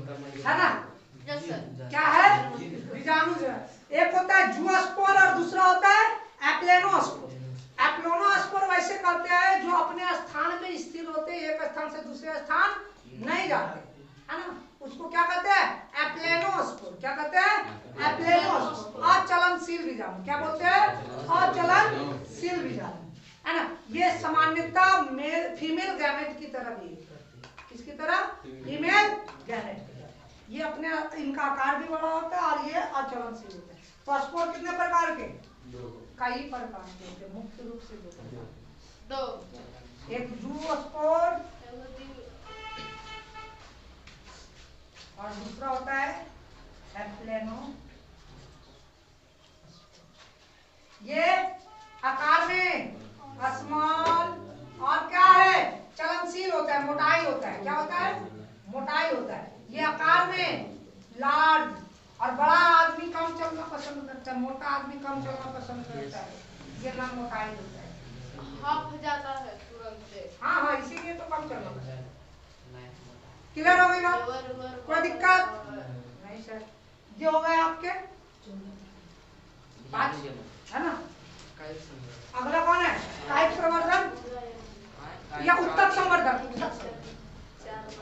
है ना? क्या है? बीजाणु जो है, एक होता है जूस्पोर और दूसरा होता है एप्लेनोस्पोर। एप्लेनोस्पोर वैसे कहते हैं जो अपने स्थान में स्थिर होते हैं, एक स्थान से दूसरे स्थान नहीं जाते, है ना? उसको क्या कहते हैं? एप्लेनोस्पोर। क्या कहते हैं? एप्लेनोस्पोर। अचलनशील बीजाणु। क्या बोलते हैं? अचलनशील बीजाणु, है ना? ये सामान्यतः मेल फीमेल गैमेट की तरह भी करती है। किसकी तरह? फीमेल गैमेट की तरह। ये अपने इनका आकार भी बड़ा होता है और ये अचलनशील होते हैं। तो स्पोर कितने प्रकार के? कई प्रकार के होते हैं, मुख्य रूप से दो। एक जूस्पोर और दूसरा होता है एप्लेनो। ये आकार में स्मॉल और क्या है? चलनशील होता है, मोटाई होता है। क्या होता है? मोटाई होता है। ये आकार में लार्ज और बड़ा आदमी कम चलना पसंद करता है, मोटा आदमी कम चलना पसंद करता है। ये ना मोटाई होता है, हफ जाता है तुरंत से। हाँ हाँ, इसीलिए तो कम चलना पड़ता है। क्लियर हो गई बात? कोई दिक्कत नहीं सर? ये हो गए आपके 5, है ना? अगला कौन है? कायिक प्रवर्धन या उत्तक संवर्धन?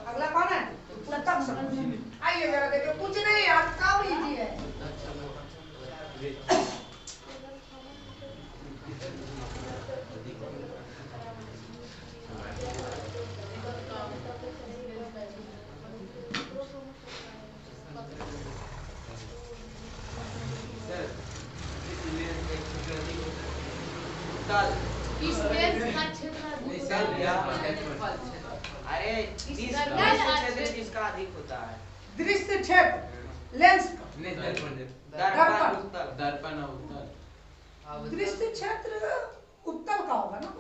अगला कौन है? उत्तक संवर्धन। आइए जरा देखिए, कुछ नहीं यार, काम इजी है। इसका अधिक होता है दृश्य क्षेत्र लेंस दर्पण उत्तल। दृश्य क्षेत्र उत्तल का होगा ना?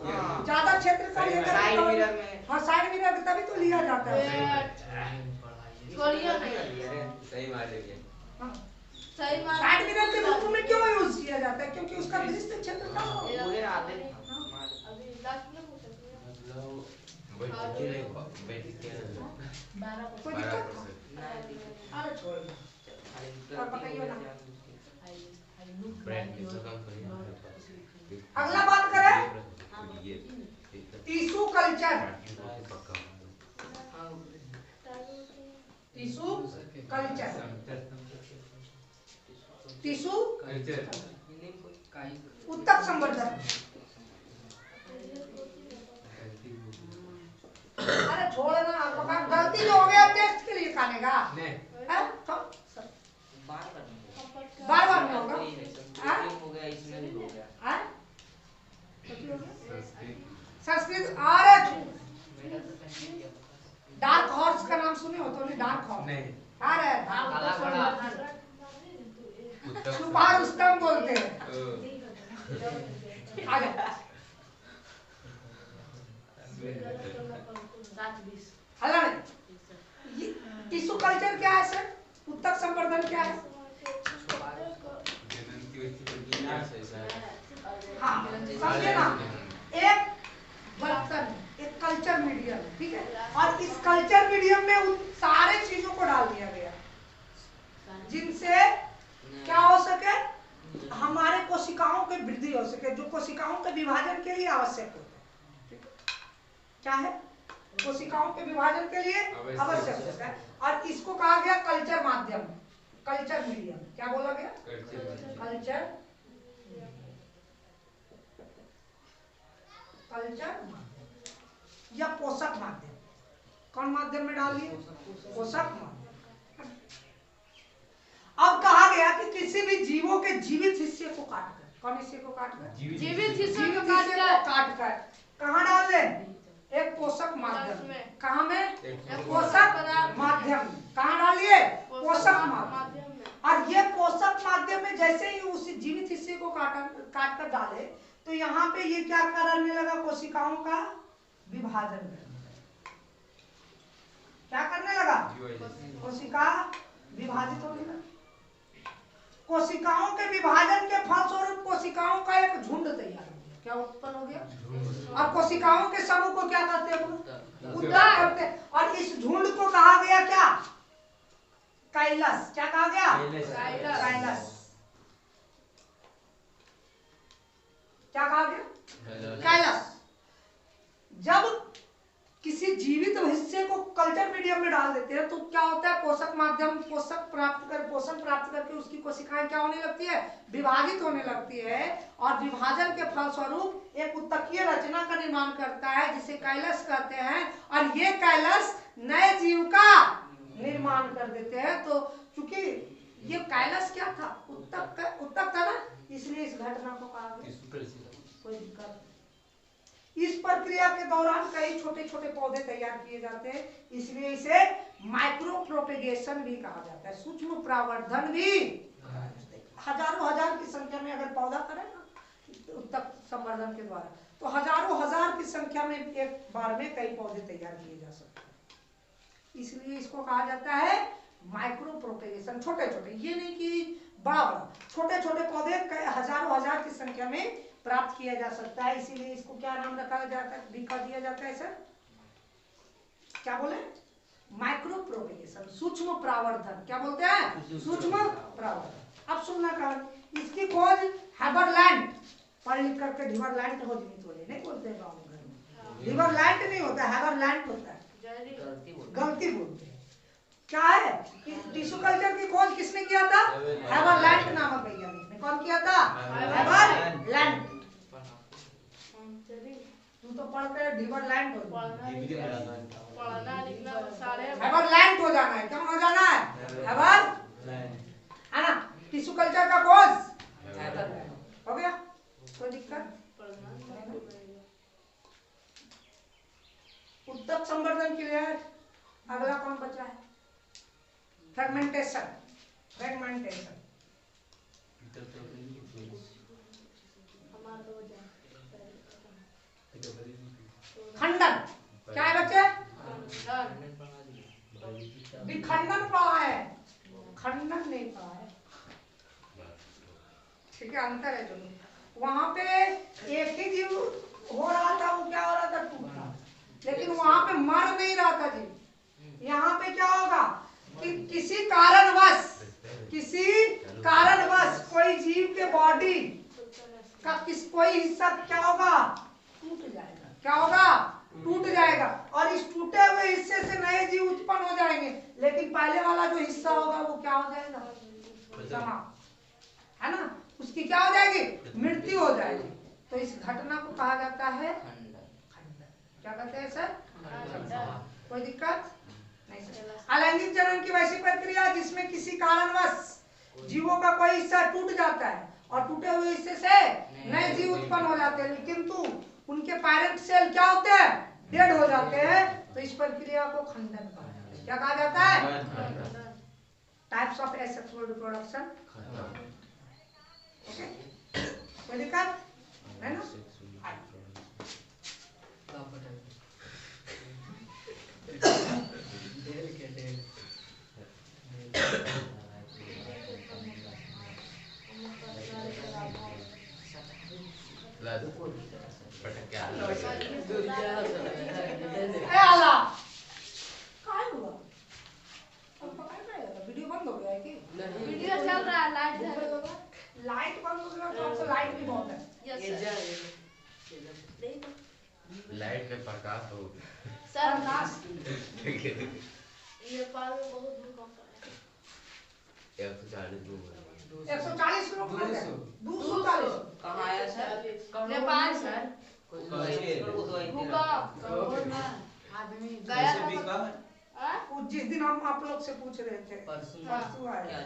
ज्यादा क्षेत्र का लेकर साइड मिरर में, हाँ साइड मिरर तभी तो लिया जाता है। सही मार लिया। साइड मिरर के रूप में क्यों यूज किया जाता है? क्योंकि उसका दृश्य क्षेत्र कम हो। कोई दिक्कत? अरे छोड़ दो, और बताइए ना। अगला बात करें tissue culture. Tissue culture, tissue उत्तक संवर्धन। अरे छोड़ना, आपका गलती जो हो गया टेस्ट के लिए खाने का बार बार नहीं होगा। हो गया, इसमें भी हो गया। संस्कृत। अरे डार्क हॉर्स का नाम सुने हो तो? नहीं डार्क हॉर्स नहीं। अरे छुपा रुस्तम बोलते हैं। आगे टिश्यू कल्चर क्या है सर? उत्तक संवर्धन क्या है? हाँ समझे ना? एक बर्तन, एक कल्चर मीडियम, ठीक है? और इस कल्चर मीडियम में उन सारे चीजों को डाल दिया गया जिनसे क्या हो सके? हमारे कोशिकाओं की वृद्धि हो सके, जो कोशिकाओं के विभाजन के लिए आवश्यक होता है। क्या है? कोशिकाओं के विभाजन के लिए आवश्यक होता है। और इसको कहा गया कल्चर माध्यम, कल्चर मीडियम। क्या बोला गया? कल्चर माध्यम या पोषक माध्यम। कौन माध्यम में डाल दिए? पोषक माध्यम। अब कहा गया कि किसी भी जीवों के जीवित हिस्से को काटकर, कौन हिस्से को काटकर? जीवित हिस्से को काटकर कहाँ डाल दें? एक पोषक माध्यम। कहाँ में? पोषक माध्यम। कहाँ डालिए? पोषक माध्यम। और ये पोषक माध्यम में जैसे ही उस जीवित हिस्से को काट कर डाले तो यहाँ पे ये क्या करने लगा? कोशिकाओं का विभाजन करने लगा। क्या करने लगा? कोशिका विभाजित होने लगा। कोशिकाओं के विभाजन के फलस्वरूप कोशिकाओं का एक झुंड तैयार हो गया। क्या उत्पन्न हो गया? और कोशिकाओं के समूह को क्या कहते हैं? उत्तक कहते हैं। और इस झुंड को कहा गया क्या? कैलस, क्या कहा गया? कैलस। कैलस, क्या कहा गया? कैलस। जब किसी जीवित हिस्से को कल्चर मीडियम में डाल देते हैं तो क्या होता है? पोषक माध्यम पोषण प्राप्त करके उसकी कोशिकाएं क्या होने लगती है? विभाजित होने लगती है और विभाजन के फलस्वरूप एक उत्तकीय रचना का निर्माण करता है जिसे कैलस कहते हैं और ये कैलस नए जीव का निर्माण कर देते हैं। तो चूंकि ये कैलस क्या था? उत्तक था ना, इसलिए इस घटना को कहा गया। कोई दिक्कत? इस प्रक्रिया के दौरान कई छोटे छोटे पौधे तैयार किए जाते हैं, इसलिए इसे माइक्रो प्रोपेगेशन भी कहा जाता है, सूक्ष्म प्रावर्धन भी। हजारों हजार की संख्या में अगर पौधा करें ना उत्तक संवर्धन के द्वारा तो हजारों हजार की संख्या में एक बार में कई पौधे तैयार किए जा सकते हैं, इसलिए इसको कहा जाता है माइक्रो प्रोपेगेशन। छोटे छोटे, ये नहीं कि बड़ा बड़ा, छोटे छोटे पौधे हजारों हजार की संख्या में प्राप्त किया जा सकता है, इसीलिए इसको क्या नाम रखा जाता है, दिखा दिया जाता है सर? क्या बोले? माइक्रो प्रोपेगेशन, सूक्ष्म प्रावर्धन। क्या बोलते हैं? सूक्ष्म प्रावर्धन। अब सुनना कहानी। इसकी खोज हेबरलैंड, पढ़ लिख करके ढिवरलैंड हो नहीं बोलते हैं गाँव में, ढिवरलैंड नहीं होता, हेबरलैंड होता है, गलती बोलते हैं। क्या है? टिश्यू कल्चर की खोज किसने किया था? हेबरलैंड नामक वैज्ञानिक ने। कौन किया था? हेबरलैंड। तू तो पढ़ते ढिवरलैंड हो, पढ़ना लिखना सारे हेबरलैंड हो जाना है। कौन हो जाना है? हेबरलैंड, है ना? टिश्यू कल्चर का खोज हो गया, कोई दिक्कत? उत्तक संवर्धन क्लियर। अगला कौन बचा है? फ्रेगमेंटेशन। फ्रेगमेंटेशन खंडन। क्या है बच्चे? विखंडन पढ़ा है, खंडन नहीं पढ़ा है, ठीक है, अंतर है दोनों। वहां पे एक ही जीव हो रहा था, वो क्या हो रहा था? टूटा, लेकिन वहां पे मर नहीं रहा था जीव। यहाँ पे क्या होगा कि किसी कारणवश कोई जीव के बॉडी का कोई हिस्सा क्या होगा? टूट जाएगा। क्या होगा? टूट जाएगा और इस टूटे हुए हिस्से से नए जीव उत्पन्न हो जाएंगे, लेकिन पहले वाला जो हिस्सा होगा वो क्या हो जाएगा? समाप्त, है ना? उसकी क्या हो जाएगी? मृत्यु हो जाएगी। तो इस घटना को कहा जाता है खंडन। क्या कहते हैं सर? कोई दिक्कत नहीं सर। अलैंगिक जनन की वैसी प्रक्रिया जिसमें किसी कारणवश जीवों का कोई हिस्सा टूट जाता है और टूटे हुए हिस्से से नए जीव उत्पन्न हो जाते हैं, किंतु उनके पेरेंट सेल क्या होते हैं? डेड हो जाते हैं। तो इस प्रक्रिया को खंडन कहा जाता है। क्या कहा जाता है? Types of asexual reproduction. Okay, कोई दिक्कत है ना? वीडियो बंद हो गया है कि? वीडियो चल रहा है, लाइट बंद हो गया तो आपसे लाइट भी बहुत है। लाइट में प्रकाश हो सर ये पाल में बहुत भूकंप है। 140 किलोमीटर, 240 कहाँ आया सर? नेपाल सर। आदमी गया था। जिस दिन हम आप लोग से पूछ रहे थे परसों आया।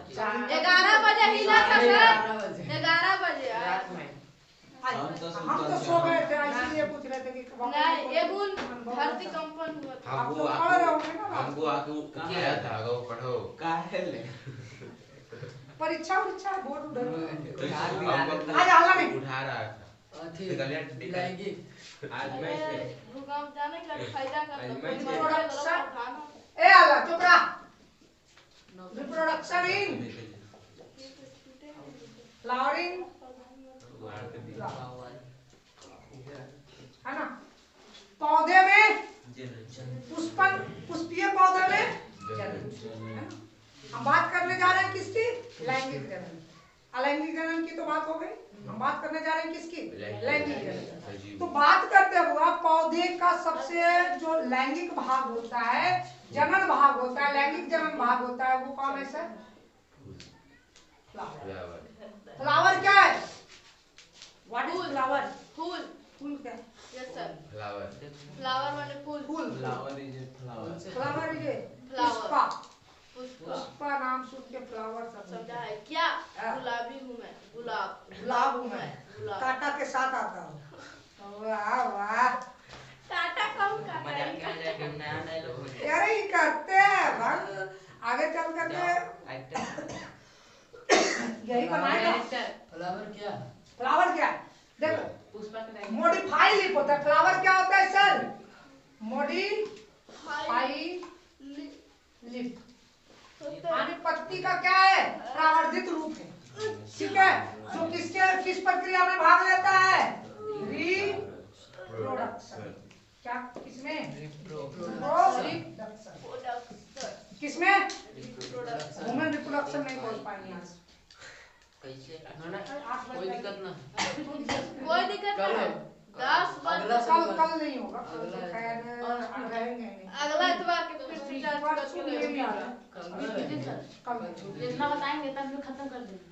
11 बजे हिला था सर, 11 बजे रात में। हम तो सो गए थे, इसलिए पूछ रहे थे कि नहीं, एक उन धरती कंपन हुआ था। आप तो पढ़ रहे होंगे ना? हमको आके उठाया था, वो पढ़ो काहे परीक्षा बोर्ड उधर आज आला नहीं उठा रहा था। दिखाएंगे आज मैं भूकंप जाने का फायदा रिप्रोडक्शन। ए आला चुप रहा। रिप्रोडक्शन इन फ्लावरिंग, है ना? पौधे में पुष्पीय पौधे में हम बात करने जा रहे हैं किसकी? लैंगिक जनन। अलैंगिक जनन की तो बात हो गई, हम बात करने जा रहे हैं किसकी? लैंगिक जनन। तो बात करते हुआ पौधे का सबसे जो लैंगिक भाग होता है, जनन भाग होता है, लैंगिक जनन भाग होता है, वो कौन है सर? फ्लावर। फ्लावर क्या है? What is flower? फूल। फूल क्या है? Yes sir. फ्लावर। फ्लावर माने फूल। फूल। Flower is a flower. Flower is a flower. Pushpa. Pushpa नाम सुन के फ्लावर समझा है क्या? गुलाबी हूँ मैं, गुलाब। गुलाब हूँ मैं, कांटा के साथ आता हूँ। वाह वाह, कांटा कम कांटा। अरे ये करते हैं भाई, आगे चल करके यही बनाएगा। फ्लावर क्या? फ्लावर क्या है? देखो, पुष्पा का मॉडिफाई लिप होता है। फ्लावर क्या होता है सर? Modify lip. यानी पत्ती का क्या है? प्रावर्धित रूप है, ठीक है, जो किस प्रक्रिया में भाग लेता है? रिप्रोडक्शन। क्या किसमें? रिप्रोडक्शन। किसमें? वुमेन रिप्रोडक्शन नहीं बोल पाएंगे आज। कोई दिक्कत ना, कोई दिक्कत नहीं। 10 बार कल नहीं होगा, कल तो खैर रहेंगे नहीं। अगला इतवार के फिर से चार्ज परसों करके ये भी आ रहा है। कल जितना बताएंगे तब भी खत्म कर देंगे।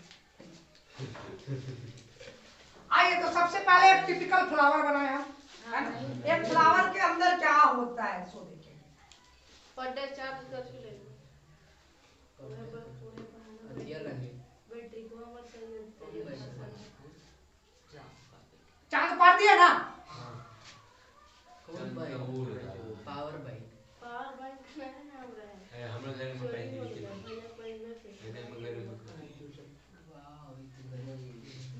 आइए तो सबसे पहले एक टिपिकल फ्लावर बनाए हम, है ना? एक फ्लावर के अंदर क्या होता है सो देखिए। पढ़े चार्ज करके ले लो। बैटरी को मत चाहिए। चार्ज पढ़ दिया ना? कौन भाई? पावर भाई। पावर बैंक में नाम रहे हैं। हम लोग घर में पैसे लिखे थे।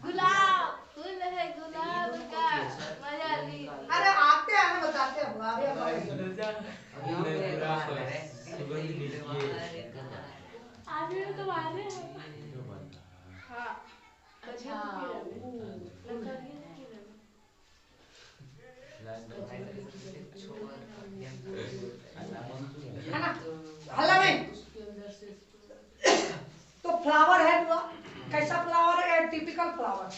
गुलाब फूल है, गुलाब का मजा ली। अरे आते हैं ना, बताते हैं हमारे आगे तो मारे हैं। हाँ अच्छा है ना? हल्ला नहीं। तो फ्लावर है पूरा, कैसा फ्लावर है? Typical flower.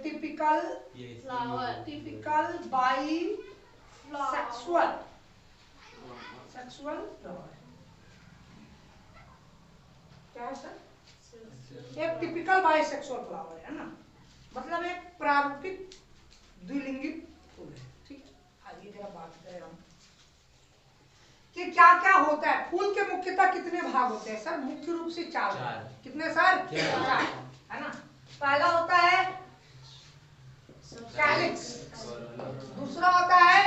Typical flower. Typical by sexual flower. क्या है सर? एक टिपिकल बाइसेक्सुअल फ्लावर है ना, मतलब एक प्रारूपिक द्विलिंगी फूल है, ठीक है। आगे जरा बात करें हम कि क्या क्या होता है। फूल के मुख्यतः कितने भाग होते हैं सर? मुख्य रूप से 4। कितने सर? 4, है ना? पहला होता है कैलिक्स, दूसरा होता है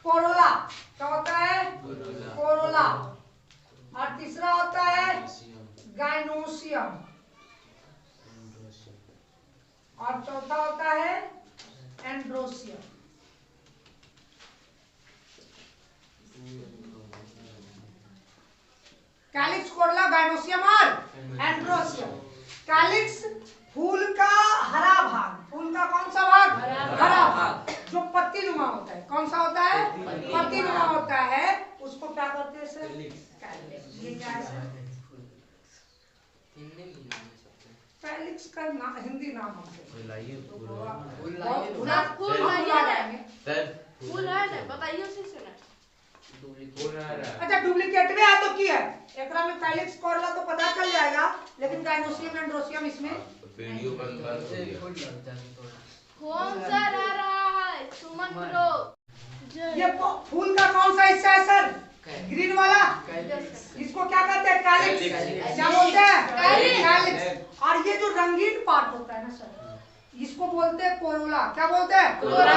कोरोला। क्या होता है? कोरोला। और तीसरा होता है गाइनोसियम, और चौथा होता है एंड्रोसियम। कैलिक्स, कोरोला, गाइनोसियम और एंड्रोसियम। कैलिक्स फूल का हरा भाग, फूल का कौन सा भाग? हरा भाग, जो पत्ती नुमा होता है। कौन सा होता है? पत्ती नुमा होता है, उसको क्या कहते हैं सर? कैलिक्स। ये क्या है सर? कैलिक्स का हिंदी नाम फूल है ना, बताइए उसी से ना। अच्छा, डुप्लीकेट में है तो की है एकरा में कैलिक्स कोरोला तो पता चल जाएगा, लेकिन गाइनोसियम एंड्रोसियम इसमें वीडियो बंद कर दो। कौन सा आ रहा है? सुमन ब्रो। ये फूल का कौन सा हिस्सा है सर? ग्रीन वाला। इसको क्या कहते हैं? कैलिक्स। क्या बोलते हैं? कैलिक्स। और ये जो रंगीन पार्ट होता है ना सर, इसको बोलते हैं कोरोला। क्या बोलते हैं? कोरोला।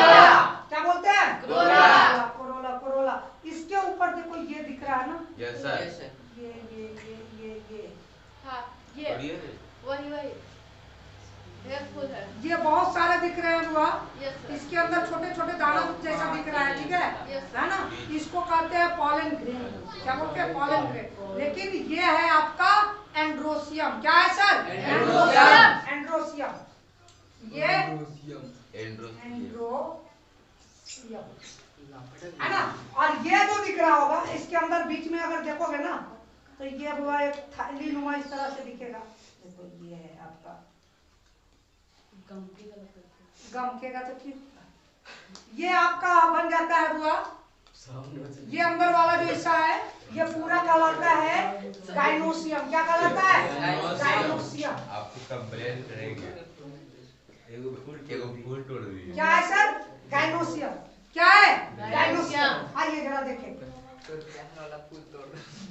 क्या बोलते हैं? कोरोला। Corolla, Corolla. इसके ऊपर देखो ये दिख रहा है ना? Yes sir. ये हाँ ये वही एक फूल है। ये बहुत सारे दिख रहे हैं बुआ। Yes sir. इसके अंदर छोटे छोटे दाना जैसा दिख रहा है, ठीक है, है ना? इसको कहते हैं पॉलन ग्रेन। क्या बोलते हैं? Pollen grain. लेकिन ये है आपका एंड्रोसियम। क्या है सर? एंड्रोसियम। एंड्रोसियम। ये एंड्रोसियम। है ना। और ये जो दिख रहा होगा इसके अंदर बीच में अगर देखोगे ना तो ये हुआ एक थाली नुमा इस तरह से दिखेगा। देखो ये है आपका गमकेगा तो ठीक। ये आपका बन जाता है बुआ, ये अंदर वाला जो हिस्सा है ये पूरा कहलाता है गाइनोसियम। क्या कहलाता है? गाइनोसियम। आपको कंप्लेन करेंगे, एगो फूल तोड़ दिए। क्या है सर? गाइनोसियम। क्या है? गाइनोसियम। आइए जरा देखें,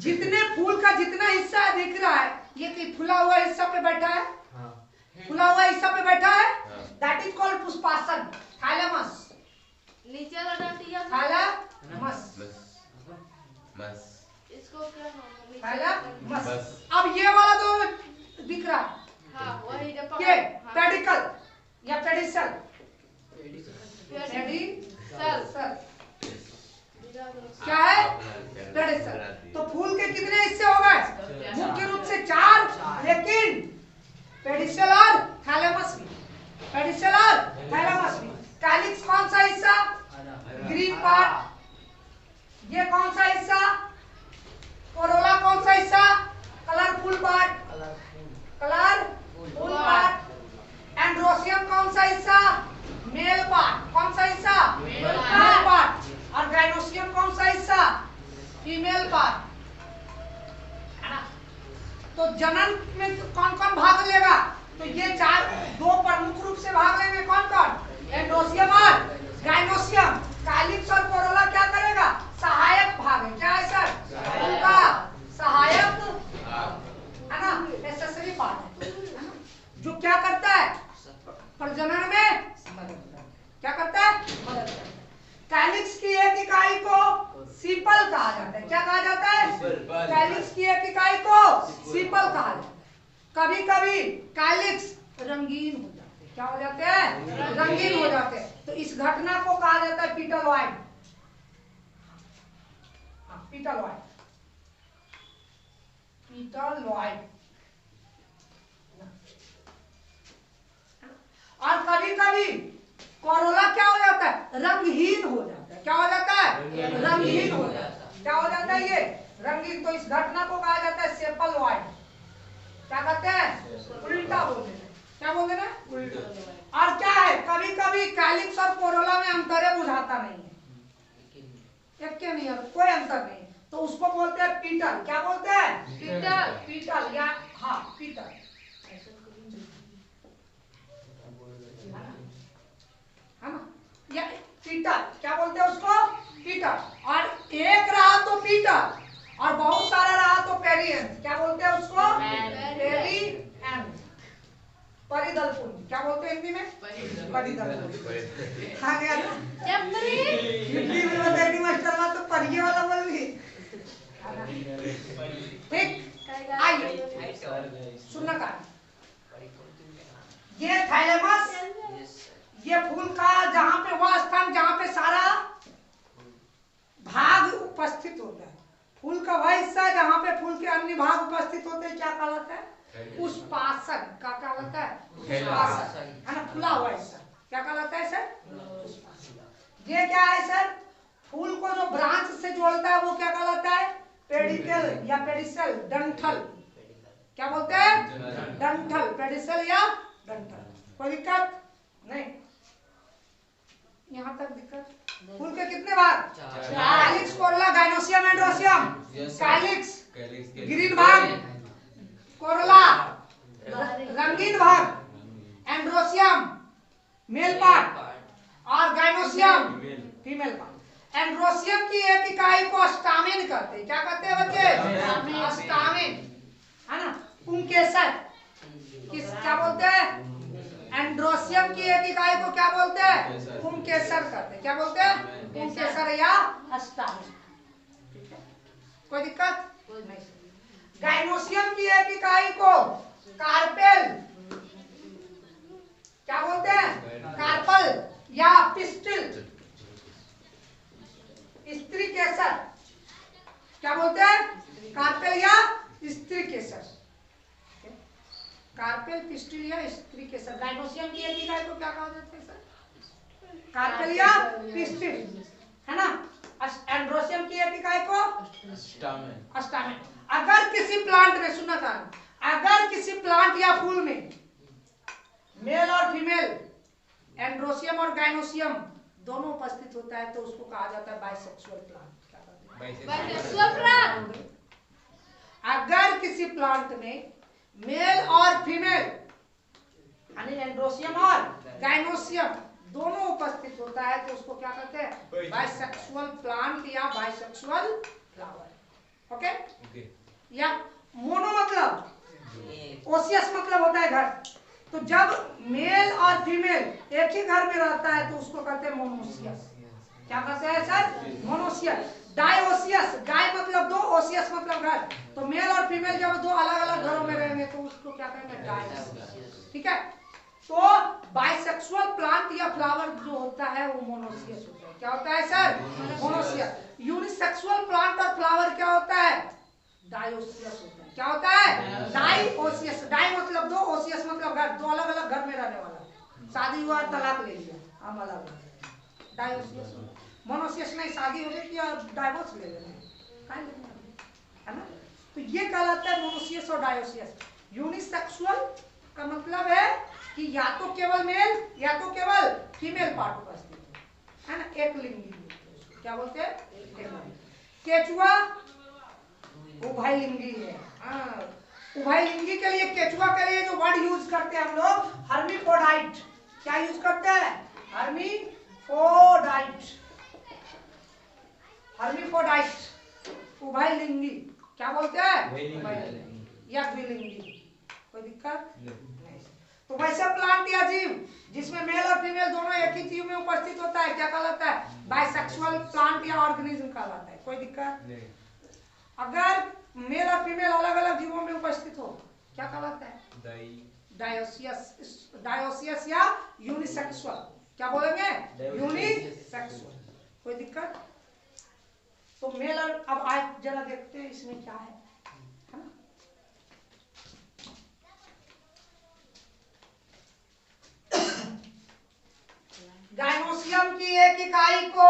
जितने फूल का जितना हिस्सा दिख रहा है ये फुला हुआ हिस्सा पे बैठा है, फुला हुआ हिस्सा पे बैठा है, दैट इज कॉल्ड पुष्पासन, थैलेमस। नीचे वाला डंटिया थैलेमस, इसको क्या नाम है? थैलेमस। अब ये वाला जो दिख रहा है हाँ वही जो ये पेडिकल या पेडिसल, पेडिसल क्या है? पेडिसल। तो फूल के कितने हिस्से हो गए? मुख्य रूप से 4, लेकिन पेडिसल और थैलेमस भी, पेडिसल और थैलेमस भी। कैलिक्स कौन सा हिस्सा? Green part. ये कौन सा हिस्सा? कोरोला कौन सा हिस्सा? Colourful part, colourful part. Androecium कौन सा हिस्सा? Male part. कौन सा हिस्सा? Male part. और गाइनोसियम कौन सा हिस्सा? फीमेल पार्ट, है ना। तो जनन में कौन कौन भाग लेगा? तो ये 2 प्रमुख रूप से भाग लेंगे। कौन कौन? एंड्रोसियम और गाइनोसियम। कैलिक्स और कोरोला क्या करेगा? सहायक भाग है। क्या है सर? उनका सहायक, है ना, नेसेसरी पार्ट है ना, जो क्या करता है? प्रजनन में क्या करता है? मदद करता है। कैलिक्स की एक इकाई को सीपल कहा जाता है। क्या कहा जाता है? कैलिक्स की एक इकाई को सीपल कहा जाता है। कभी कभी कैलिक्स रंगीन हो जाते हैं। क्या हो जाते हैं? रंगीन हो जाते हैं। तो इस घटना को कहा जाता है पीटलॉइड। पीटलॉइड, पीटलॉइड। और कभी कभी कोरोला क्या हो जाता है? रंगहीन हो जाता है। क्या हो जाता है? रंगहीन हो जाता है। क्या हो जाता है? ये रंगीन। तो इस घटना को कहा जाता है सेपलॉइड। क्या कहते हैं? उल्टा बोल देना। क्या बोल देना? उल्टा। और क्या है, कभी कभी कैलिक्स और कोरोला में अंतर बुझाता नहीं है, एक के नहीं है, कोई अंतर नहीं, तो उसको बोलते हैं पीटल। क्या बोलते हैं? पीटल, पीटल या हाँ पीटल, है ना, या पीटल। क्या बोलते हैं उसको? पीटल। और एक रहा तो पीटल और बहुत सारा रहा तो पेरिएंस। क्या बोलते हैं उसको? पेरिएंस, परिदल पुंज। क्या बोलते हैं हिंदी में? परिदल पुंज। हाँ गया ना? हिंदी में बताइए मास्टर माँ तो परिये वाला बोल गई। ठीक, आइए सुनना का ये थैलेमस, ये फूल का जहाँ पे वह स्थान जहाँ पे सारा भाग उपस्थित होता है, फूल का वह हिस्सा जहाँ पे फूल के अन्य भाग उपस्थित होते हैं, क्या कहलाता है? पुष्पासन। क्या कहलाता है? पुष्पासन, है ना, खुला हुआ हिस्सा। क्या कहलाता है सर? ये क्या है सर? फूल को जो ब्रांच से जोड़ता है वो क्या कहलाता है? पेडिकल या पेडिसल, डंठल। क्या बोलते हैं? डंठल, पेडिसल या डंठल। कोई दिक्कत नहीं? यहाँ तक दिक्कत? फूल के कितने भाग? Calyx, Corolla, gynoecium, androecium. Calyx green भाग, कोरोला रंगीन भाग, एंड्रोसियम मेल पार्ट और गाइनोसियम फीमेल पार्ट। एंड्रोसियम की एक इकाई को स्टामेन कहते हैं। क्या कहते हैं बच्चे? स्टामेन, है ना, पुंकेसर। किस क्या बोलते हैं? एंड्रोसियम की एक इकाई को क्या बोलते हैं? पुंकेसर कहते हैं। क्या बोलते हैं? पुंकेसर या स्टामेन। ठीक है, कोई दिक्कत नहीं। गाइनोसियम की एक इकाई को कार्पेल, क्या बोलते हैं? कार्पल या पिस्टिल, स्त्री केसर। क्या बोलते हैं? कार्पेल या स्त्री केसर। कार्पेल, पिस्टिल या स्त्री केसर। गाइनोसियम की एक इकाई को क्या कहा जाता है सर? कार्पेल या पिस्टिल, है ना। प्लांट या फूल में मेल और फीमेल एंड्रोसियम और गाइनोसियम दोनों उपस्थित होता है तो उसको कहा जाता है बाइसेक्सुअल प्लांट। क्या कहते हैं? Bisexual plant. अगर किसी प्लांट में मेल और फीमेल यानी एंड्रोसियम और गाइनोसियम दोनों उपस्थित होता है तो उसको क्या कहते हैं? बाइसेक्सुअल प्लांट या बाइसेक्सुअल फ्लावर। ओके? या मोनो मतलब ओसियस मतलब होता है घर। तो जब मेल और फीमेल एक ही घर में रहता है तो उसको कहते हैं मोनोसियस। क्या कहते हैं सर? मोनोसियस। डायोसियस, डाई मतलब दो, ओसियस मतलब घर। तो मेल और फीमेल जब दो अलग अलग घरों में रहेंगे तो उसको क्या कहेंगे? डायोसियस। ठीक है? तो बाइसेक्सुअल प्लांट या फ्लावर जो होता है वो मोनोसियस होता है। क्या होता है सर? मोनोसियस। यूनिसेक्सुअल प्लांट और फ्लावर क्या होता है? डायोसियस होता है। क्या होता है? डायोसियस। डाई मतलब दो, ओसियस मतलब घर, दो अलग अलग घर में रहने वाला। शादी हुआ तलाक ले लिया, हम अलग अलग। डायोसियस। मोनोसियस नहीं, शादी हो गई और डाइवोर्स ले लेना है ना। तो ये कहलाता है मोनोसियस और डायोसियस। यूनिसेक्सुअल का मतलब है कि या तो केवल मेल या तो केवल फीमेल पार्ट उपस्थित है ना। एक लिंगी। क्या बोलते हैं? केचुआ उभयलिंगी है। उभयलिंगी के लिए, केचुआ के लिए जो वर्ड यूज करते हैं हम लोग, हर्मीफोडाइट। क्या यूज करते हैं? हर्मीफोडाइट। हर्मीफोडाइट उभयलिंगी। क्या बोलते हैं? या द्विलिंगी। कोई दिक्कत नहीं। तो वैसे प्लांट या जीव जिसमें मेल और फीमेल दोनों एक ही जीव में उपस्थित होता है क्या कहलाता है? बाइसेक्सुअल प्लांट या ऑर्गेनिज्म कहलाता है। कोई दिक्कत नहीं। अगर मेल और फीमेल अलग अलग जीवों में उपस्थित हो क्या कहलाता है? डायोसियस। डायोसियस या यूनिसेक्सुअल। क्या बोलेंगे? यूनिसेक्सुअल। कोई दिक्कत? तो मेल और अब आज जरा देखते हैं इसमें क्या है ना। गाइनोसियम की एक इकाई को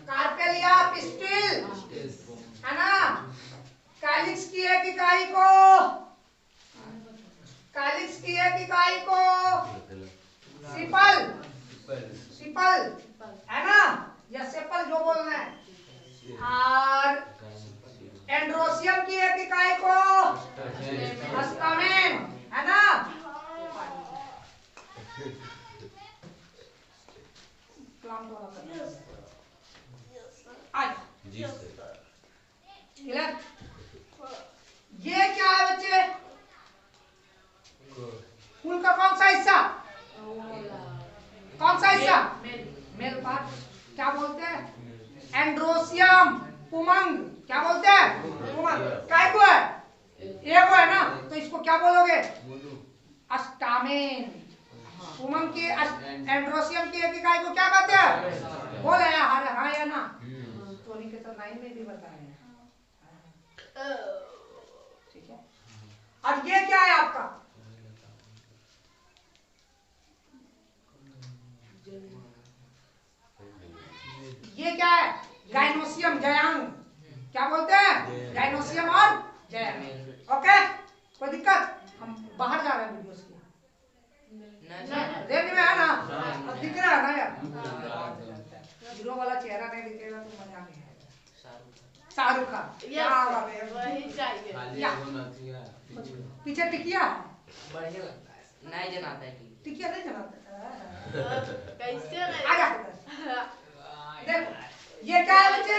कार्पेलिया पिस्टिल है ना। कैलिक्स की एक इकाई को, कैलिक्स की एक इकाई को सिपल, सिपल है ना, या सेपल जो बोलना है। और एंड्रोसियम की एक इकाई को स्टामेन है ना। ये क्या है बच्चे? फूल का कौन सा हिस्सा? कौन सा हिस्सा? Male part. क्या बोलते हैं? एंड्रोसियम पुमंग। क्या बोलते हैं? पुमंग। काय को है? एक है ना, तो इसको क्या बोलोगे? अस्टामेन। पुमंग की, एंड्रोसियम की एक इकाई को क्या कहते हैं? बोले हाँ या ना? तो नहीं के तो 9 में भी बताए हैं। ठीक है। अब ये क्या है आपका? ये क्या है? गाइनोसियम जयांग। क्या बोलते हैं? गाइनोसियम और जयांग। ओके? कोई दिक्कत? हम बाहर जा रहे हैं वीडियो से। रेंज में है ना? अब दिख रहा है ना यार? हीरो वाला चेहरा नहीं दिखेगा तो मजा नहीं आएगा। शाहरुख खान। वही चाहिए। पीछे टिकिया है। बढ़िया लगता है। नहीं जनाता है टिकिया नहीं जनाता। कैसे नहीं? आजा। देखो ये क्या है बच्चे?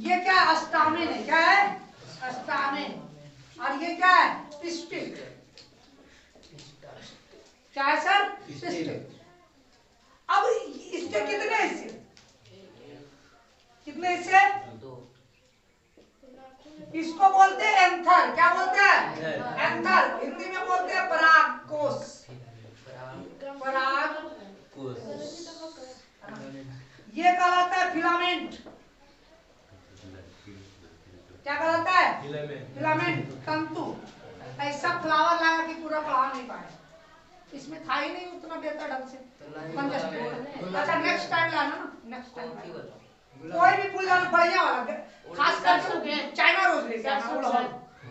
ये क्या है? अस्टामेन है। क्या है? अस्टामेन। और ये क्या है? पिस्टिल। क्या है सर? पिस्टिल। अब इसके कितने हिस्से? कितने हिस्से? इसको बोलते हैं एंथर। क्या बोलते हैं? एंथर। हिंदी में बोलते हैं परागकोश। परागकोश। ये कहलाता है फिलामेंट। क्या कहलाता है? फिलामेंट, तंतु। ऐसा फ्लावर लाया कि पूरा पढ़ा नहीं पाए। इसमें था ही नहीं उतना बेहतर ढंग से। अच्छा नेक्स्ट टाइम लाना ना। नेक्स्ट टाइम कोई भी फूल लाना बढ़िया वाला, खास करके चाइना रोज लेके आना।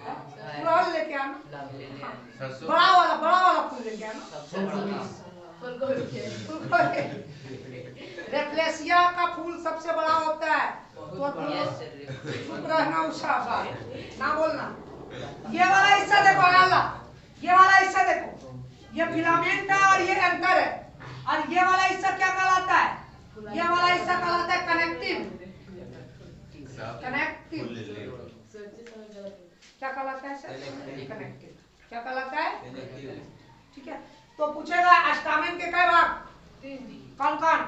फूल लेके आना, बड़ा वाला फूल लेके आना। रेफ्लेशिया का फूल सबसे बड़ा होता है, तो चुप रहना, उषा ना बोलना। ये वाला हिस्सा देखो आला, ये वाला हिस्सा देखो, ये फिलामेंट है और ये एंकर है। और ये वाला हिस्सा क्या कहलाता है? ये वाला हिस्सा कहलाता है कनेक्टिव। क्या कहलाता है सर? कनेक्टिव। क्या कहलाता है? ठीक है, तो पूछेगा स्टामेन के कई भाग? कौन कौन?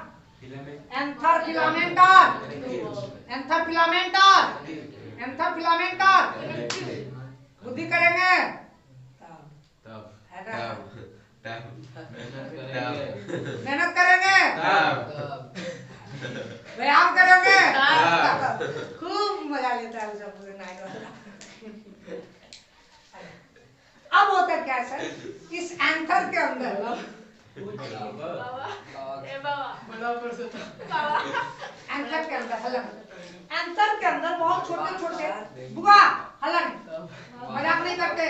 Anther filament, anther filament, anther filament. बुद्धि करेंगे मेहनत करेंगे, व्यायाम करेंगे, खूब मजा लेता है सब नाइट वाला। अब होता क्या है सर, इस एंथर के अंदर एंथर के अंदर हलन, एंथर के अंदर बहुत छोटे छोटे बुआ हलन, मजाक नहीं करते।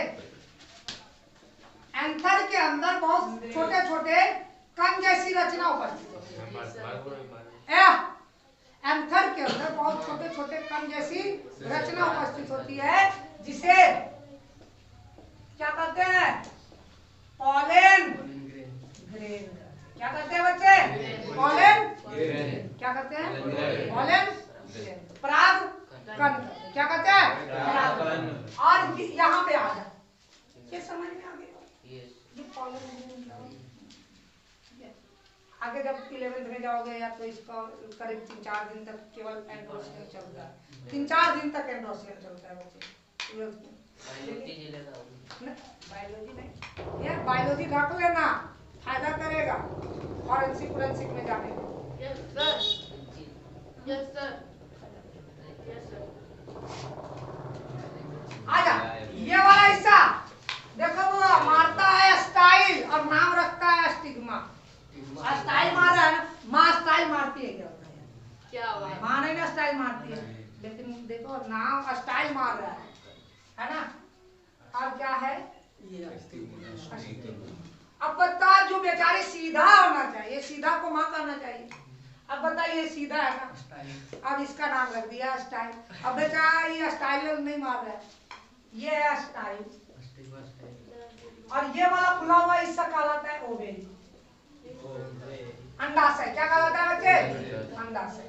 एंथर के अंदर बहुत छोटे छोटे कण जैसी रचना उपस्थित होती है। एंथर के अंदर बहुत छोटे छोटे कण जैसी रचना उपस्थित होती है, जिसे क्या कहते हैं? Pollen grain. क्या कहते हैं बच्चे? पॉलन क्या कहते हैं? पॉलन पराग कण। क्या कहते हैं? पराग कण। और यहाँ पे आ जाए, ये समझ में आ गया? ये पॉलन आगे जब 11th में जाओगे या तो इसका करीब 3-4 दिन तक केवल एंड्रोसियन चलता है, 3-4 दिन तक एंड्रोसियन चलता है बच्चे। बायोलॉजी नहीं, ये बायोलॉजी रख लेना, फायदा करेगा फॉरेंसिक में जाने में। Yes sir, yes sir, yes sir. आजा, ये वाला हिस्सा देखो, वो मारता है स्टाइल और नाम रखता है स्टिग्मा। स्टाइल मार रहा है ना, माँ स्टाइल मारती है क्या? क्या बात? माँ नहीं ना स्टाइल मारती है, लेकिन देखो नाम स्टाइल मार रहा है ना। और क्या है? अब बता, जो बेचारी सीधा होना चाहिए, सीधा को माँ कहना चाहिए। अब बताइए सीधा है ना, अब इसका नाम रख दिया स्टाइल। अब बेचारा ये स्टाइल नहीं मार रहा है, ये है स्टाइल। और ये वाला खुला हुआ हिस्सा कहलाता है ओवेरी, अंडाशय। क्या कहलाता है बच्चे? अंडाशय।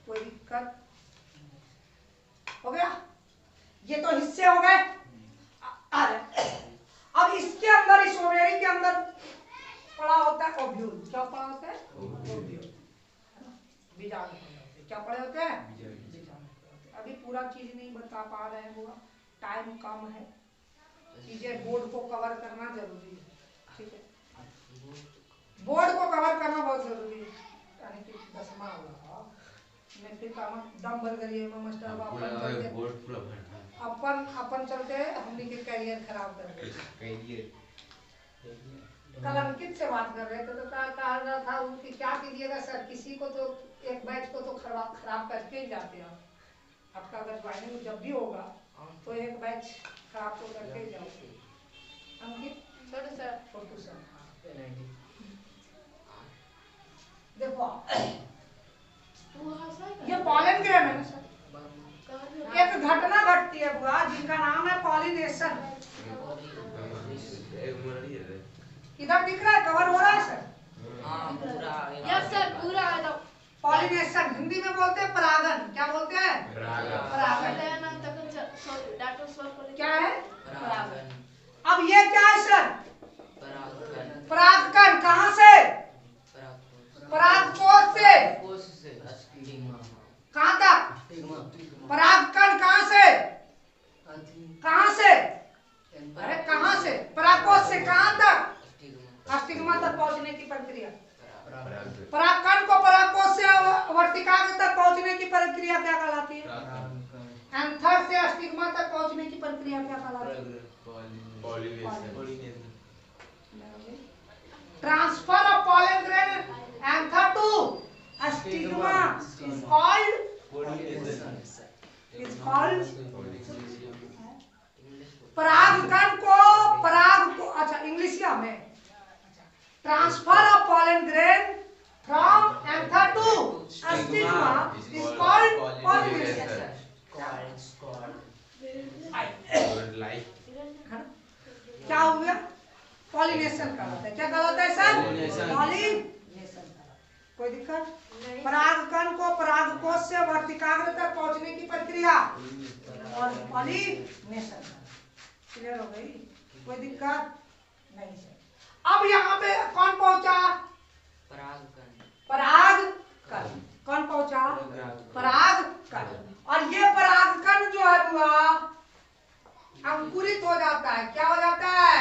कोई दिक्कत हो गया? ये तो हिस्से हो गए। अब इसके अंदर, इस ओवेरी के अंदर पड़ा होता है ओव्यूल। क्या पड़ा होता है? ओव्यूल। बीजाणु। क्या पड़े होते हैं? बीजाणु। अभी पूरा चीज नहीं बता पा रहे हैं, वो टाइम कम है, चीजें बोर्ड को कवर करना जरूरी है। ठीक है, बोर्ड को कवर करना बहुत जरूरी है। यानी कि 10वां होगा मैं फिर दम भर करिए मास्टर अपन चलते हमने के कैरियर खराब कर दिया। कल अंकित से बात कर रहे थे तो कहा रहा था उनकी क्या कीजिएगा सर, किसी को तो एक बैच को तो खराब करके ही जाते हैं। आपका अगर ज्वाइनिंग जब भी होगा तो एक बैच खराब तो करके ही जाओगे। अंकित छोटू सर देखो, ये पॉलन ग्रेन है ना सर। एक घटना घटती है बुआ जिनका नाम है पॉलिनेशन। इधर दिख रहा है, कवर हो रहा है सर? यस सर, पूरा एकदम। पॉलिनेशन हिंदी में बोलते हैं परागन। क्या बोलते हैं? परागन। क्या है? परागन। अब ये क्या है सर? परागकण। कहाँ से? परागकोश से। कहाँ तक? परागकण कहाँ से? कहाँ से? अरे कहाँ से? परागकोश से कहाँ तक? अस्टिग्मा तक पहुँचने की प्रक्रिया। परागकण को परागकोश से वर्तिकाग्र तक पहुँचने की प्रक्रिया क्या कहलाती है? एंथर से अस्टिग्मा तक पहुँचने की प्रक्रिया क्या कहलाती है? Transfer of pollen grain anther to stigma is called transfer of pollen grain from anther to stigma is called pollination. क्या हो गया? पॉलिनेशन कहलाता है। क्या कहलाता है सर? पॉलिनेशन। कोई दिक्कत? परागकण को परागकोश से वर्तिकाग्र तक पहुंचने की प्रक्रिया और पॉलिनेशन। क्लियर हो गई? कोई दिक्कत नहीं सर। अब यहाँ पे कौन पहुंचा? परागकण। कौन पहुंचा? परागकण। और ये परागकण जो है हुआ अंकुरित हो जाता है। क्या हो जाता है?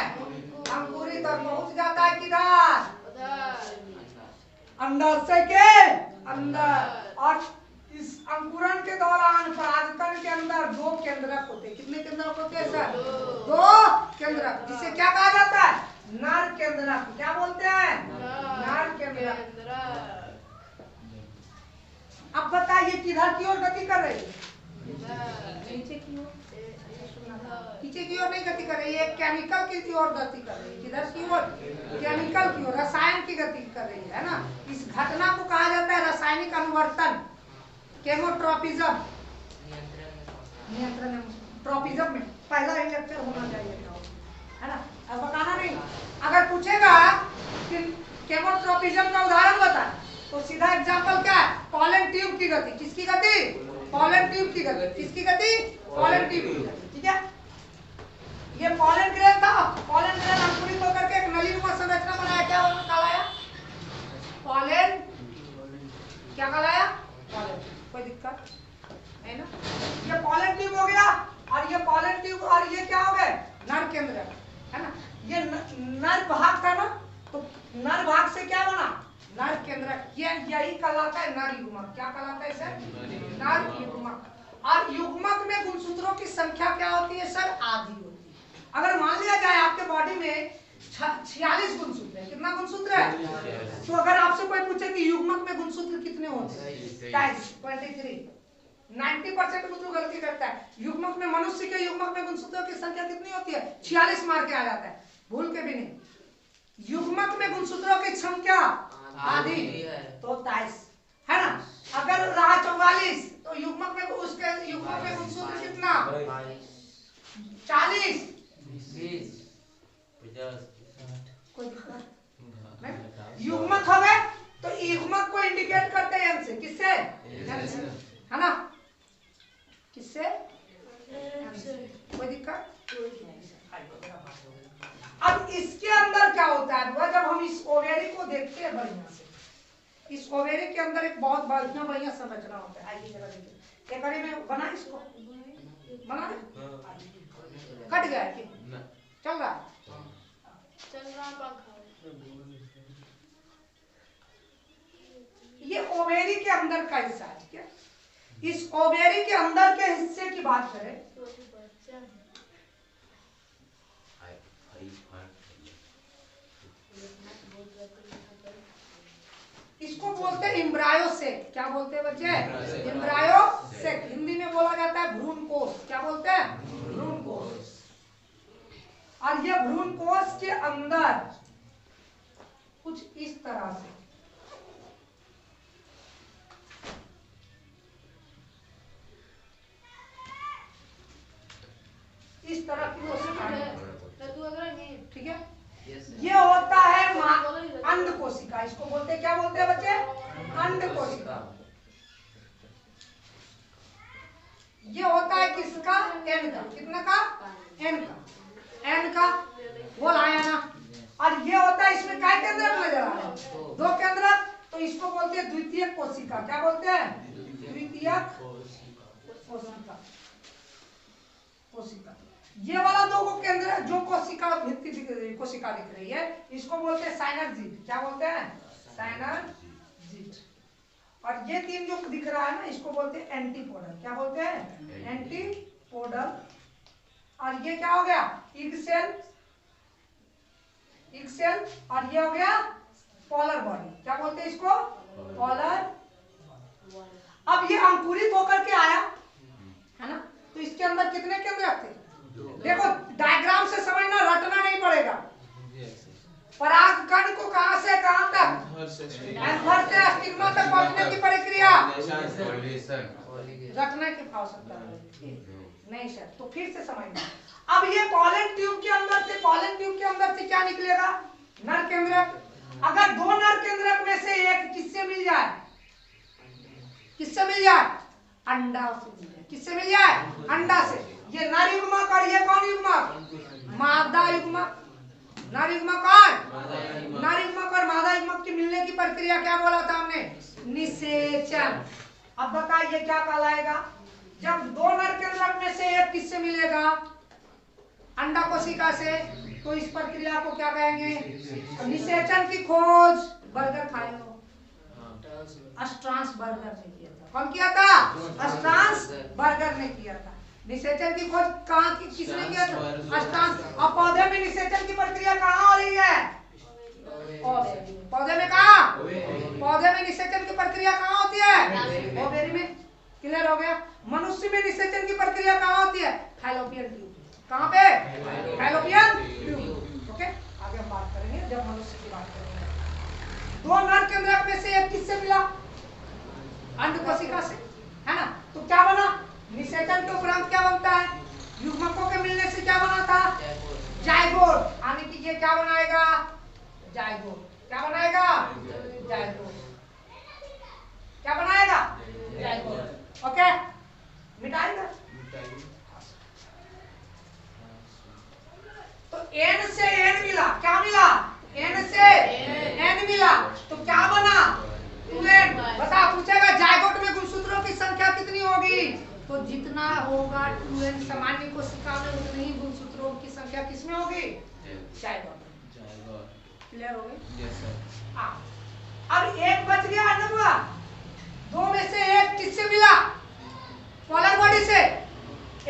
अंकुरित। और पहुंच जाता है किधर? अंदर से के अंदर। और इस अंकुरण के दौरान परागकण के अंदर 2 केंद्रक होते हैं। कितने केंद्रक होते हैं सर? 2 केंद्रक। जिसे क्या कहा जाता है? नर केंद्रक। क्या बोलते हैं? नर केंद्रक। अब बताइए किधर की ओर गति कर रही है? नीचे की ओर। नीचे की ओर नहीं गति कर रही है, केमिकल की ओर गति कर रही है। किधर की ओर? केमिकल की ओर, रसायन की गति कर रही है ना। इस घटना को कहा जाता है रासायनिक अनुवर्तन, केमोट्रोपिज्म। नियंत्रण ट्रोपिज्म में पहला ही लेक्चर होना चाहिए है ना। अब बताना नहीं। अगर पूछेगा कि केमोट्रोपिज्म का उदाहरण बता तो सीधा एग्जांपल क्या है? पॉलन ट्यूब की गति। किसकी गति? पॉलन ट्यूब की गति। किसकी गति? पॉलन ट्यूब की गति। ठीक है। ये पॉलन ग्रेन था। पॉलन ग्रेन अंकुरित होकर के एक नलीनुमा संरचना बनाया। क्या कहलाया? पॉलन। क्या कहलाया? पॉलन। कोई दिक्कत है ना। ये पॉलन ट्यूब हो गया और ये पॉलन ट्यूब और ये क्या हो गए? नर केंद्र है ना। ये नर भाग था ना, तो नर भाग से क्या बना? नर केंद्र। ये यही कहलाता है नर युग्मक। क्या कहलाता है सर? नर युग्मक। और युग्मक में गुणसूत्रों की संख्या क्या होती है सर? आधी होती है। अगर मान लिया जाए आपके बॉडी में 46 गुणसूत्र है। कितना गुणसूत्र है? तो अगर आपसे कोई पूछे कि युग्मक में गुणसूत्र कितने होते हैं? 23। 90% गुणसूत्र गलती करता है। युग्मक में, मनुष्य के युग्मक में गुणसूत्रों की संख्या कितनी होती है? 46 मार के आ जाता है, भूल के भी नहीं। युग्मक में गुणसूत्रों की संख्या आधी तो 23 है ना। अगर रहा 44 तो युग्मक में उसके युग्मक में गुणसूत्र कितना? 40 20 50 कोई दिक्कत नहीं। युग्मक हो गए तो युग्मक को इंडिकेट करते हैं एन से। किससे? एन से है ना। किससे? कोई दिक्कत? अब इसके अंदर क्या होता है? जब हम इस ओवेरी को देखते हैं बढ़िया से, इस ओवेरी के अंदर एक बहुत बढ़िया संरचना होता है। आइए जरा देखिए। एक बार में बना, इसको बना कट गया कि चल रहा? चल रहा। ये ओवेरी के अंदर का हिस्सा है। क्या इस ओवेरी के अंदर के हिस्से की बात करें, इसको बोलते हैं एम्ब्रायोसेक। क्या बोलते हैं बच्चे? एम्ब्रायोसेक। हिंदी में बोला जाता है भ्रूण कोष। क्या बोलते हैं? भ्रूण कोष। और ये भ्रूण कोष के अंदर कुछ इस तरह से इस तरह की कोशिकाएं, ठीक है। ये होता है अंड कोशिका। इसको बोलते हैं, क्या बोलते हैं बच्चे? अंड कोशिका। ये होता है किसका? एन का। कितना का? एन का। एन का बोल आया ना। और ये होता है, इसमें क्या केंद्रक नजर आ रहा है? 2 केंद्रक। तो इसको बोलते हैं द्वितीयक कोशिका। क्या बोलते हैं? द्वितीयक कोशिका। कोशिका। ये वाला 2 केंद्र जो कोशिका भित्ति कोशिका दिख रही है, इसको बोलते हैं साइनर्जीट। क्या बोलते हैं? साइनर्जीट। और ये 3 जो दिख रहा है ना, इसको बोलते हैं एंटीपोडल। क्या बोलते हैं? एंटीपोडल। और ये क्या हो गया? इग सेल। इग सेल। और ये हो गया पोलर बॉडी। क्या बोलते हैं इसको? पोलर। अब ये अंकुरित होकर के आया है ना, तो इसके अंदर कितने केंद्र थे? देखो डायग्राम से समझना, रटना नहीं पड़ेगा। परागकण को कहां से कहां तक, एंथर से स्टिग्मा तक पहुंचने की प्रक्रिया रखने की आवश्यकता नहीं सर। तो फिर से समझना, अब ये पॉलन ट्यूब के अंदर से क्या निकलेगा, नर केंद्रक। अगर दो नर केंद्रक में से एक किससे मिल जाए, अंडा से मिल जाए। किससे मिल जाए, अंडा से। ये नर युग्मक और ये कौन युग्मक, मादा युग्मक। नर युग्मक और मादा युग्मक की मिलने की प्रक्रिया क्या बोला था हमने, निषेचन। अब बताइए क्या कहलाएगा, जब दो नर केंद्रक में से एक किससे मिलेगा, अंडा कोशिका से, तो इस प्रक्रिया को क्या कहेंगे, निषेचन की खोज बर्गर खाए हो, स्ट्रासबर्गर ने किया था। कौन किया था, स्ट्रासबर्गर ने किया था। निषेचन की खोज कहाँ की, किसने किया था, स्ट्रास। अब पौधे में निषेचन की प्रक्रिया कहाँ हो रही है, पौधे में कहा, पौधे में निषेचन की प्रक्रिया कहाँ होती है, ओवेरी में। क्लियर हो गया। मनुष्य में निषेचन की प्रक्रिया कहाँ होती है, फैलोपियन ट्यूब। कहाँ पे, फैलोपियन ट्यूब। ओके, आगे हम बात करेंगे जब मनुष्य की बात करेंगे। दो नर केंद्रक में से एक किससे मिला, अंड कोशिका से, है ना। तो क्या बना, निषेचन के उपरांत क्या बनता है, युग्मकों के मिलने से क्या बना था, जायगोट। यानी कि ये क्या बनाएगा, जायगोट। क्या बनाएगा, जायगोट। क्या बनाएगा, जायगोट। ओके, मिटाएगा। तो एन से एन मिला, क्या मिला, एन से एन मिला, तो क्या बना, 2n। बता, पूछेगा जायगोट में गुणसूत्रों की संख्या कितनी होगी, तो जितना होगा 2n सामान्य कोशिका में उतनी ही गुणसूत्रों की संख्या किसमें होगी, जायगोट। क्लियर हो गई। Yes sir. अब एक बच गया अनुभवा, दो में से एक किससे मिला, पोलर बॉडी से,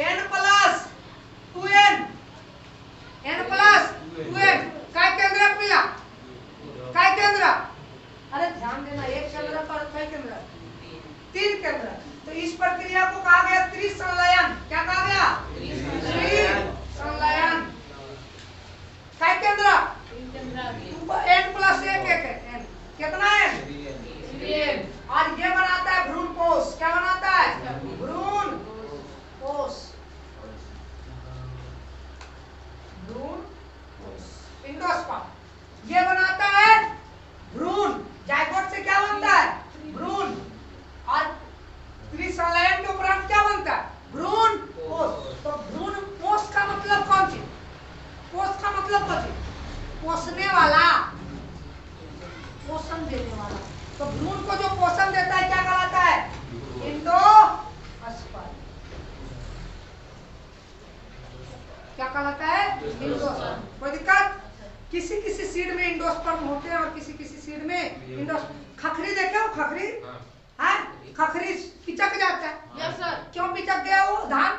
n plus 2n, n plus 2n। काय केंद्रक मिला, काय केंद्रक, अरे ध्यान देना, एक केंद्रक और काय केंद्रक, 3 केंद्रक। तो इस प्रक्रिया को कहा गया त्रिसंलयन। क्या कहा गया, त्रिसंलयन। काय केंद्रक, n प्लस 1 है, n कितना है, 3n। और ये बनाता है भ्रूण कोष। क्या बनाता है, भ्रूण कोष, भ्रूण कोष, इंडोस्पर्म। ये बनाता है भ्रूण। जायगोट से क्या बनता है, भ्रूण। और त्रिसंलयन के उपरांत क्या बनता है, भ्रूण कोष। तो भ्रूण कोष का मतलब कौन सी, कोष का मतलब कौन सी, पोषने वाला, पोषण देने वाला। तो भ्रूण को जो पोषण देता है क्या कहलाता है, इंडोस्पर्म। क्या कहलाता है, इंडोस्पर्म। कोई दिक्कत, किसी किसी सीड में इंडोस्पर्म होते हैं और किसी किसी सीड में इंडोस्पर्म। खखरी देखे हो, खखरी है, खखरी पिचक जाता है। Yes sir. क्यों पिचक गया वो धान,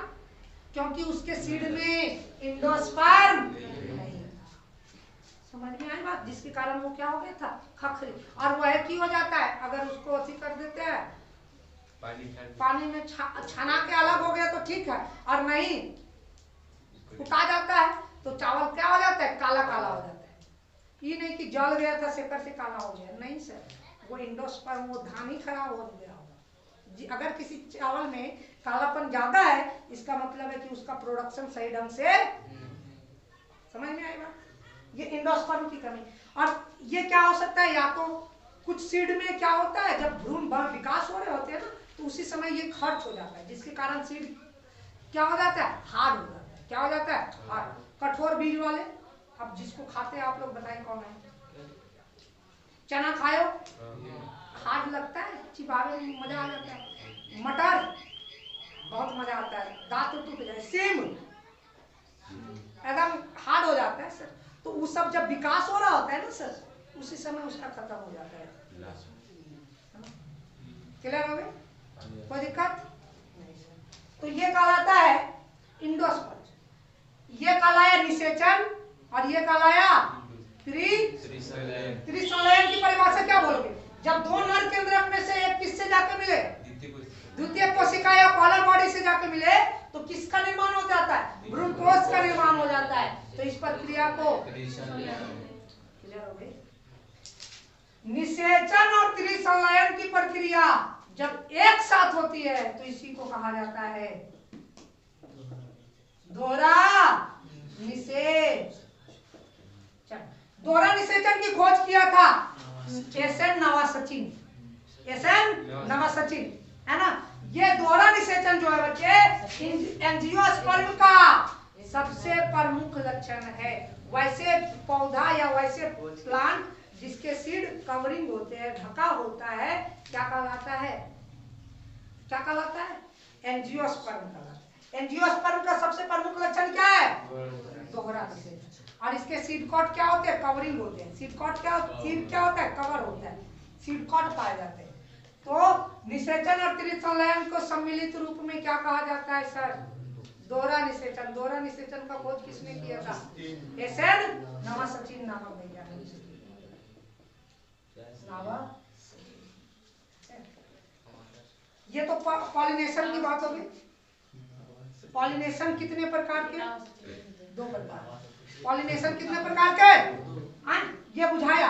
क्योंकि उसके सीड में इंडोस्पर्म नहीं था। समझ में आई बात, जिसके कारण वो क्या हो गया था, खखरी। और वह की हो जाता है, अगर उसको अथी कर देते हैं पानी में छना के अलग हो गया तो ठीक है, और नहीं उठा जाता है तो चावल क्या हो जाता है, काला काला हो जाता है। ये नहीं कि जल गया था शेकर से काला हो गया, नहीं सर, वो इंडोस्पर्म, वो धान ही खराब हो गया होगा। अगर किसी चावल में कालापन ज्यादा है, इसका मतलब है कि उसका प्रोडक्शन सही ढंग से, समझ में आएगा, ये इंडोस्पर्म की कमी। और ये क्या हो सकता है, या तो कुछ सीड में क्या होता है, जब भ्रूण विकास हो रहे होते हैं ना, तो उसी समय ये खर्च हो जाता है, जिसके कारण सीड क्या हो जाता है, हार्ड हो जाता है। क्या हो जाता है, हार्ड, कठोर बीज वाले। अब जिसको खाते हैं आप लोग बताएं कौन है, चना खाओ, हार्ड लगता है, चिबावे में मजा आ जाता है। मटर बहुत मजा आता है, दांत टूट जाए। सेम एकदम हार्ड हो जाता है सर। तो वो सब जब विकास हो रहा होता है ना सर, उसी समय उसका खत्म हो जाता है। क्लियर हो गए, कोई दिक्कत नहीं सर। तो ये कहलाता है इंडोस्पर्म, ये कहलाया निषेचन, और ये कहलाया त्रिसंलयन। की परिभाषा क्या बोलोगे, जब दो नर केंद्रक में से एक किससे जाके मिले, द्वितीय कोशिका या पोलर बॉडी से जाके मिले, तो किसका निर्माण हो जाता है, भ्रूण कोष का निर्माण हो जाता है। तो इस प्रक्रिया को क्लियर हो करोगे? निषेचन और त्रिसंलयन की प्रक्रिया जब एक साथ होती है तो इसी को कहा जाता है दोहरा निषेचन। दोहरा निषेचन की खोज किया था एसएन नवासचिन, है ना। ये दोहरा निषेचन जो है बच्चे एंजियोस्पर्म का सबसे प्रमुख लक्षण है। वैसे पौधा या वैसे प्लांट जिसके सीड कवरिंग होते हैं, ढका होता है, क्या कहलाता है? क्या कहलाता है? एंजियोस्पर्म कहलाता है। एंजियोस्पर्म का सबसे प्रमुख लक्षण क्या है? दोहरा निषेचन। और इसके सीड कॉट क्या होते हैं? कवरिंग होते हैं। सीड क्या होता है? कवर होता है, सीड कॉट पाए जाते हैं। तो निषेचन और त्रिसंलयन को सम्मिलित रूप में क्या कहा जाता है सर? दोहरा निषेचन। दोहरा निषेचन का खोज किसने किया था? एसएन नवासचिन नामक वैज्ञानिक। ये तो पॉलिनेशन की बात होगी। पॉलिनेशन कितने प्रकार के? 2 प्रकार। पॉलिनेशन कितने प्रकार के? ये बुझाया।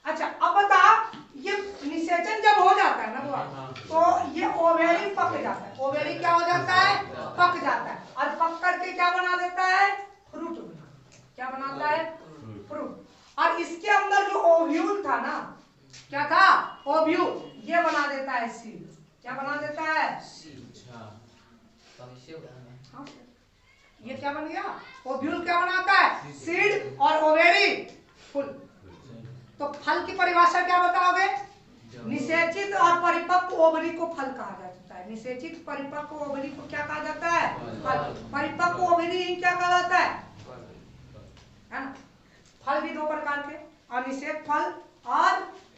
अच्छा अब बता, ये निषेचन जब हो जाता है ना बुआ, तो ये ओवेरी पक जाता है। ओवेरी क्या हो जाता है? पक जाता है। और पक करके क्या बना देता है? फ्रूट बना। क्या बनाता है? फ्रूट। और इसके अंदर जो ओव्यूल था ना, क्या था? ओव्यूल। ये बना देता है सीड। क्या बना देता है? हाँ। ये क्या बन गया? ओव्यूल क्या बनाता है? सीड और ओवेरी फुल। तो फल की परिभाषा क्या बताओगे? निषेचित और परिपक्व ओवरी को फल कहा जाता है। निषेचित परिपक्व ओवरी को क्या कहा जाता है? फल। परिपक्व ओवरी क्या कहलाता है? है ना। फल भी 2 प्रकार के, अनिषेक फल और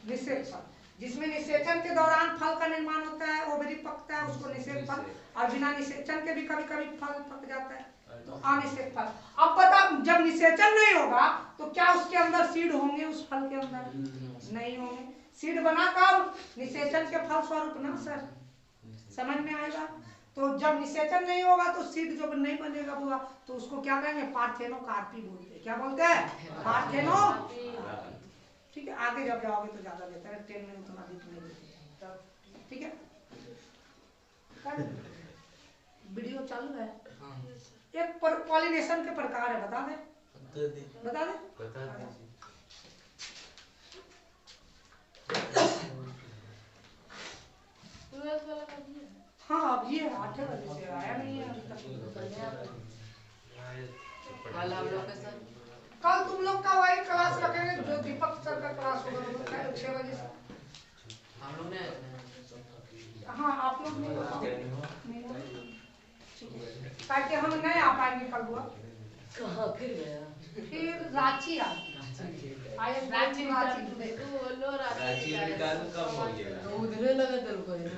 निषेक फल। जिसमें निषेचन के दौरान फल का निर्माण होता है, ओवरी पकता है, उसको निषेक फल। और बिना निषेचन के भी कभी कभी फल पक जाता है, तो अनिषेक फल। अब बता, जब निषेचन नहीं होगा तो क्या उसके अंदर सीड होंगे? उस फल के अंदर नहीं होंगे। सीड बना कब? निषेचन के फल स्वरूप ना सर। समझ में आएगा? तो जब निषेचन नहीं होगा तो सीड जब नहीं बनेगा हुआ तो उसको क्या कहेंगे? पार्थेनोकार्पी बोलते हैं। क्या बोलते हैं? पार्थेनो। ठीक है, आगे जब जाओगे तो ज्यादा बेहतर है। 10 मिनट उतना अधिक नहीं देते। ठीक है, वीडियो चालू है। एक पॉलिनेशन के प्रकार है, बता दे। बता दे। हाँ अब ये 8 बजे से आया नहीं है अभी तक। कल तुम लोग का वही क्लास रखेंगे जो दीपक सर का क्लास होगा 6 बजे से। हम लोग ने हाँ आप लोग नहीं ताकि हम नहीं आ पाएंगे कल हुआ। कहाँ फिर रांची आ रांची कब हो गया? उधरे लगे तेरे को ना।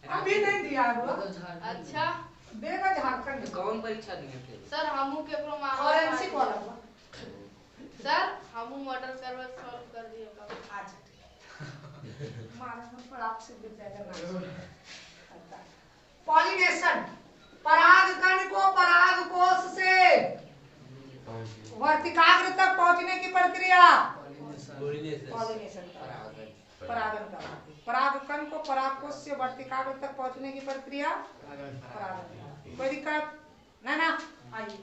अभी नहीं दिया है। अच्छा देगा झारखंड। कौन परीक्षा दिए थे? सर हमू के फॉरेंसिक वाला सर हमू मर्डर करवा सॉल्व कर दिए। अच्छा ठीक महाराष्ट्र पर आपसे विद्यालय। पॉलिनेशन, परागकण को परागकोश से वर्तिकाग्र तक पहुंचने की प्रक्रिया पॉलिनेशन। परागन का परागकण को परागकोश से वर्तिकाग्र तक पहुंचने की प्रक्रिया परागन। कोई दिक्कत नहीं ना? आइए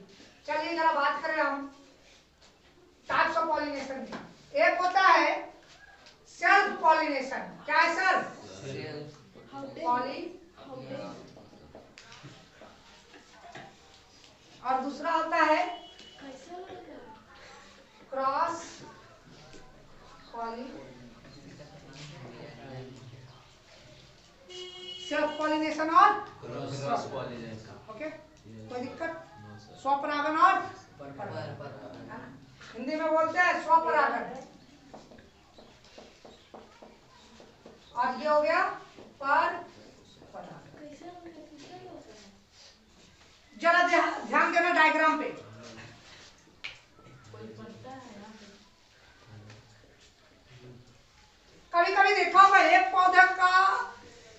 चलिए जरा बात करें हम टाइप्स ऑफ पॉलिनेशन की। एक होता है सेल्फ पॉलिनेशन। क्या है सर? और दूसरा होता है क्रॉस पॉलिनेशन। सेल्फ पॉलिनेशन और क्रॉस पॉलिनेशन। ओके, कोई दिक्कत? स्वपरागन और परागन। हिंदी में बोलते हैं स्वपरागन। और ये हो गया पर परागन। जरा ध्यान देना डायग्राम पे। कभी कभी देखा होगा एक पौधे का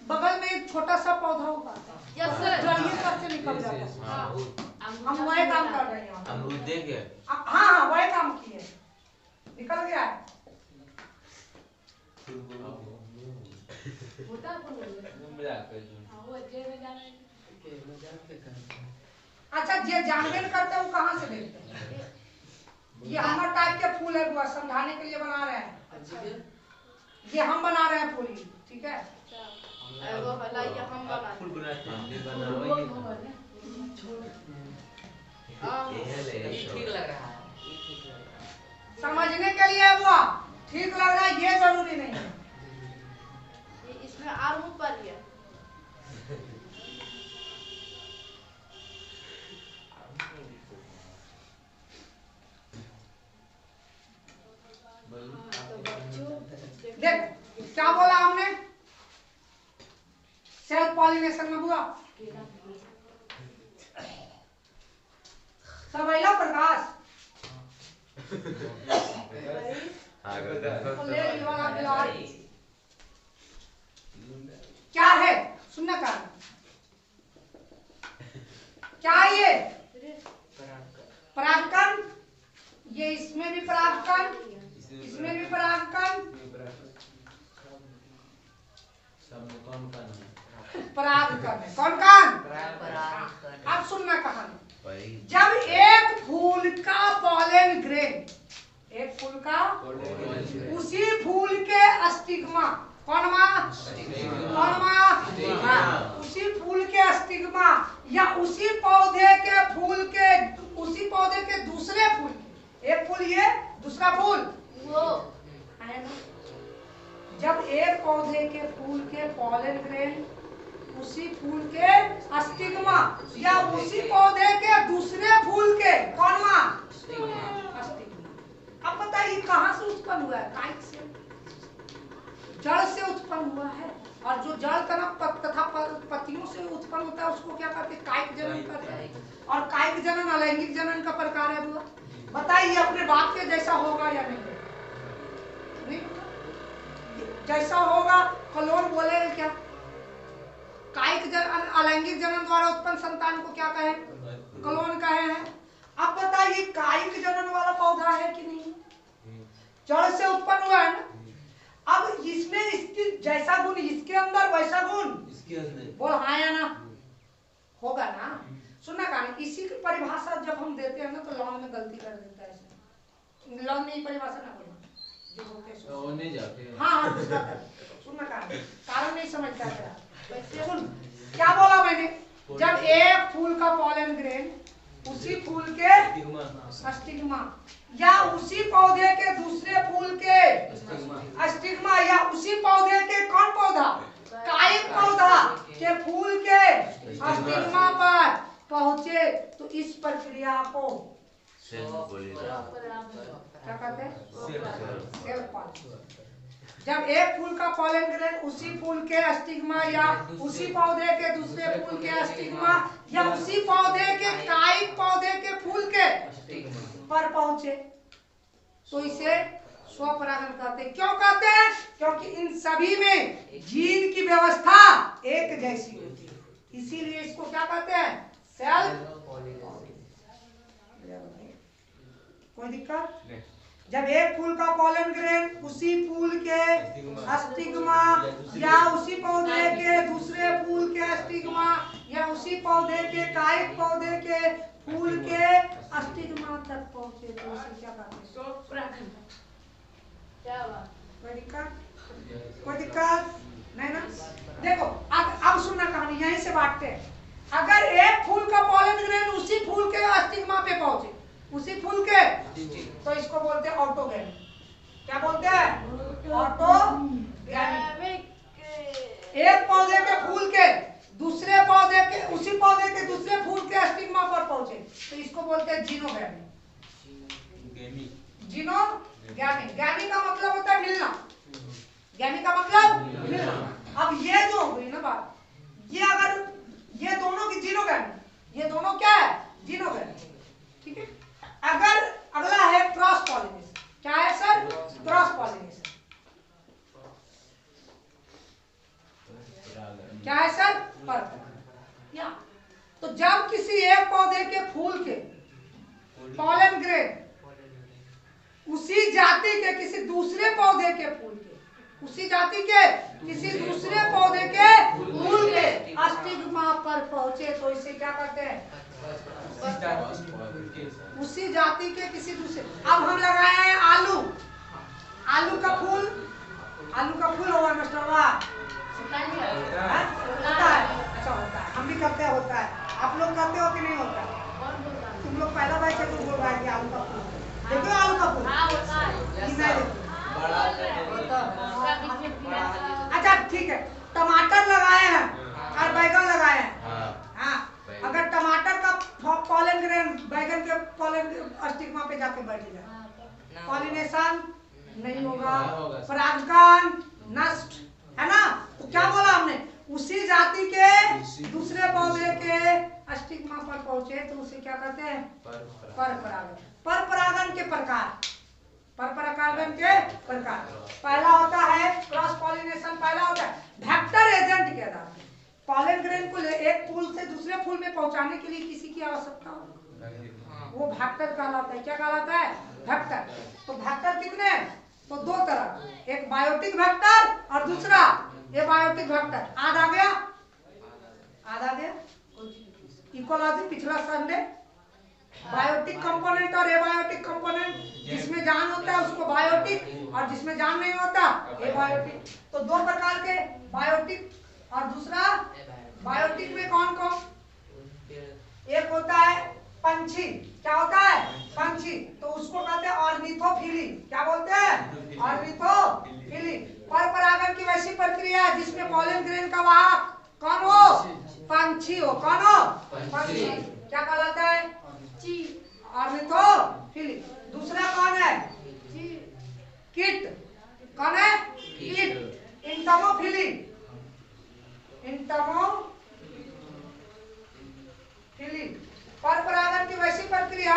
बगल में एक छोटा सा पौधा होगा जड़िए पर से निकल जाता है। हम वही काम कर रहे हैं। अमरूद देंगे। हाँ वही काम किए। निकल गया है। होता है कौन बोल रहा है? हाँ वो जेल में जाना है। अच्छा जे जानबेल करते हैं वो कहाँ से देखते हैं? ये हमारा टाइप के फूल है बुआ, समझाने के लिए बना रहे हैं। ये हम बना रहे हैं फूल, ठीक है? वो वाला ये हम बना फुल बनाते हैं ठीक लग रहा है समझने के लिए है बुआ, ठीक लग रहा है ये जरूरी नहीं है। इसमें आलू पर है। देख क्या बोला हमने सेल्फ पॉलिनेशन में बुआ? सबैला प्रकाश वाला बिलाड़ी क्या है? सुनना का क्या है ये? परागकण। ये इसमें भी परागकण, इसमें भी परागकण। परागकण है कौन कौन? अब सुनना कहानी। जब एक फूल का पॉलन ग्रेन, एक फूल का उसी फूल के स्टिग्मा, कौन माँ? कौन माँ? उसी फूल के स्टिग्मा या उसी पौधे के फूल के, उसी पौधे के दूसरे फूल, एक फूल ये दूसरा फूल वो है ना? जब एक पौधे के फूल के पॉलन ग्रेन उसी फूल के स्टिग्मा या उसी पौधे के दूसरे फूल के, कौन माँ? स्टिग्मा। अब बताइए कहाँ से उत्पन्न हुआ है? काइट से, जड़ से उत्पन्न हुआ है। और जो जड़ तथा पत्तियों से उत्पन्न होता है उसको क्या कहते हैं? कायिक जनन कहते हैं। और कायिक जनन अलैंगिक जनन का प्रकार है बुआ। बताइए अपने बाप के जैसा होगा या नहीं? नहीं जैसा होगा कलोन बोले क्या? कायिक जनन अलैंगिक जनन द्वारा उत्पन्न संतान को क्या कहे? कलोन कहे हैं। अब बताइए कायिक जनन वाला पौधा है कि नहीं? जड़ से उत्पन्न हुआ है ना? अब इसमें इसकी जैसा गुण इसके अंदर वैसा गुण इसके अंदर, बोल हाँ या ना? होगा ना? सुनना कहानी। इसी की परिभाषा जब हम देते हैं ना तो लॉन में गलती कर देता है। लॉन में परिभाषा ना बोलना जो बोलते हैं नहीं जाते। हाँ सुनना कहानी, कारण नहीं समझता है। सुन क्या बोला मैंने? जब एक फूल का पॉलन ग्रेन उसी फूल के स्टिग्मा या उसी पौधे के दूसरे फूल के स्टिग्मा या उसी पौधे के, कौन पौधा? कायिक पौधा के फूल के स्टिग्मा पर पहुंचे तो इस प्रक्रिया को क्या कहते हैं? Self pollination. जब एक फूल का पॉलन ग्रेन उसी फूल के स्टिग्मा या उसी पौधे के दूसरे फूल के स्टिग्मा या उसी पौधे के कायिक पौधे के फूल के पर पहुंचे तो इसे स्वपरागण कहते हैं। क्यों कहते हैं? क्योंकि इन सभी में जीन की व्यवस्था एक जैसी होती है, इसीलिए इसको क्या कहते हैं? Self pollination. कोई दिक्कत? जब एक फूल का पॉलन ग्रेन उसी फूल के स्टिग्मा या उसी पौधे के दूसरे फूल के स्टिग्मा या उसी पौधे के कायिक पौधे के फूल के स्टिग्मा तक पहुंचे तो उसे क्या कहते हैं? स्वपरागण। क्या बात? कोई दिक्कत? कोई दिक्कत नहीं ना? देखो अब सुनना कहानी, यहीं से बांटते हैं। अगर एक फूल का पॉलन ग्रेन उसी फूल के स्टिग्मा पे पहुंचे, उसी फूल के, तो इसको बोलते हैं ऑटोगैमिक। क्या बोलते हैं? ऑटोगैमिक। एक पौधे के फूल के दूसरे पौधे के, उसी पौधे के दूसरे फूल के स्टिग्मा पर पहुंचे तो इसको बोलते हैं जीनोगैमिक। जीनोगैमिक। गैमिक का मतलब होता है मिलना, गैमिक का मतलब मिलना। अब ये जो हुई ना बात, ये अगर ये दोनों की जीनोगैमिक, ये दोनों क्या है? जीनोगैमिक। ठीक है। अगर अगला है क्रॉस पॉलिनेशन। क्या है सर? Cross pollination. क्या है सर? या तो जब किसी एक पौधे के फूल के पॉलन ग्रेन उसी जाति के किसी दूसरे पौधे के फूल के, उसी जाति के किसी दूसरे पौधे के फूल के स्टिग्मा पर पहुंचे तो इसे क्या कहते हैं? उसी जाति के किसी दूसरे। अब हम लगाए हैं आलू, आलू का फूल, आलू का फूल होगा मास्टरवा? होता है, अच्छा होता है, हम भी करते हैं, होता है। आप लोग करते हो कि नहीं होता? तुम लोग पहला बार से बोल रहा है कि आलू का फूल देखो, आलू का फूल अच्छा ठीक है। टमाटर लगाए हैं और बैगन लगाए हैं। हाँ, अगर टमाटर का पॉलन ग्रेन बैगन के पॉलन स्टिग्मा पे जाके बैठ जाए, पॉलिनेशन नहीं होगा, परागकण नष्ट, है ना? तो क्या बोला हमने? उसी जाति के दूसरे पौधे के स्टिग्मा पर पहुंचे तो उसे क्या कहते हैं? परपरागण। परपरागण के प्रकार, परपरागण के प्रकार, पहला होता है क्रॉस पॉलिनेशन, पहला होता है वेक्टर एजेंट के आधार पर पॉलन ग्रेन को एक फूल से दूसरे फूल में पहुंचाने के लिए किसी की आवश्यकता हो, वो वेक्टर कहलाता है। क्या कहलाता है? वेक्टर। तो वेक्टर कितने हैं? तो दो तरह, एक बायोटिक वेक्टर और दूसरा एबायोटिक वेक्टर। आद आ गया, आद आ गया। इकोलॉजी पिछला संडे, बायोटिक कंपोनेंट और एबायोटिक कंपोनेंट, जिसमें जान होता है उसको बायोटिक और जिसमें जान नहीं होता एबायोटिक। तो दो प्रकार के, बायोटिक और दूसरा बायोटिक में कौन कौन? एक होता है पंछी, क्या होता है? पंछी, तो उसको कहते हैं ऑर्निथोफिली। क्या बोलते हैं? ऑर्निथोफिली। परपरागण की वैसी प्रक्रिया है जिसमें पॉलन ग्रेन का वाहक कौन हो? पंछी हो। कौन हो? पंछी। क्या कहलाता है? ऑर्निथोफिली। दूसरा कौन है? कीट। कौन है? कीट। इंटमोफिली, इंटमोफिली। परपरागण की वैसी प्रक्रिया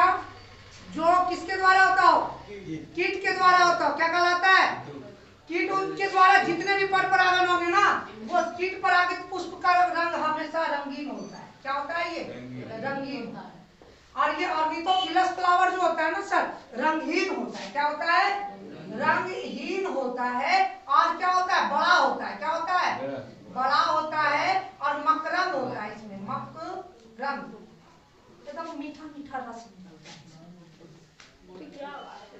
जो किसके द्वारा होता हो? कीट के द्वारा होता हो। क्या कहलाता है? कीट के द्वारा जितने भी परपरागण होंगे ना, वो कीट परागित पुष्प का रंग हमेशा रंगीन होता है। क्या होता है? ये रंगीन होता है। और ये ऑर्निथोफिलस फ्लावर जो होता है ना सर, रंगहीन होता है। क्या होता है? रंगहीन होता है। और क्या होता है? बड़ा होता है। क्या होता है? बड़ा होता है और मकरंद होता है, इसमें मकरंद, एकदम मीठा मीठा रस निकलता है।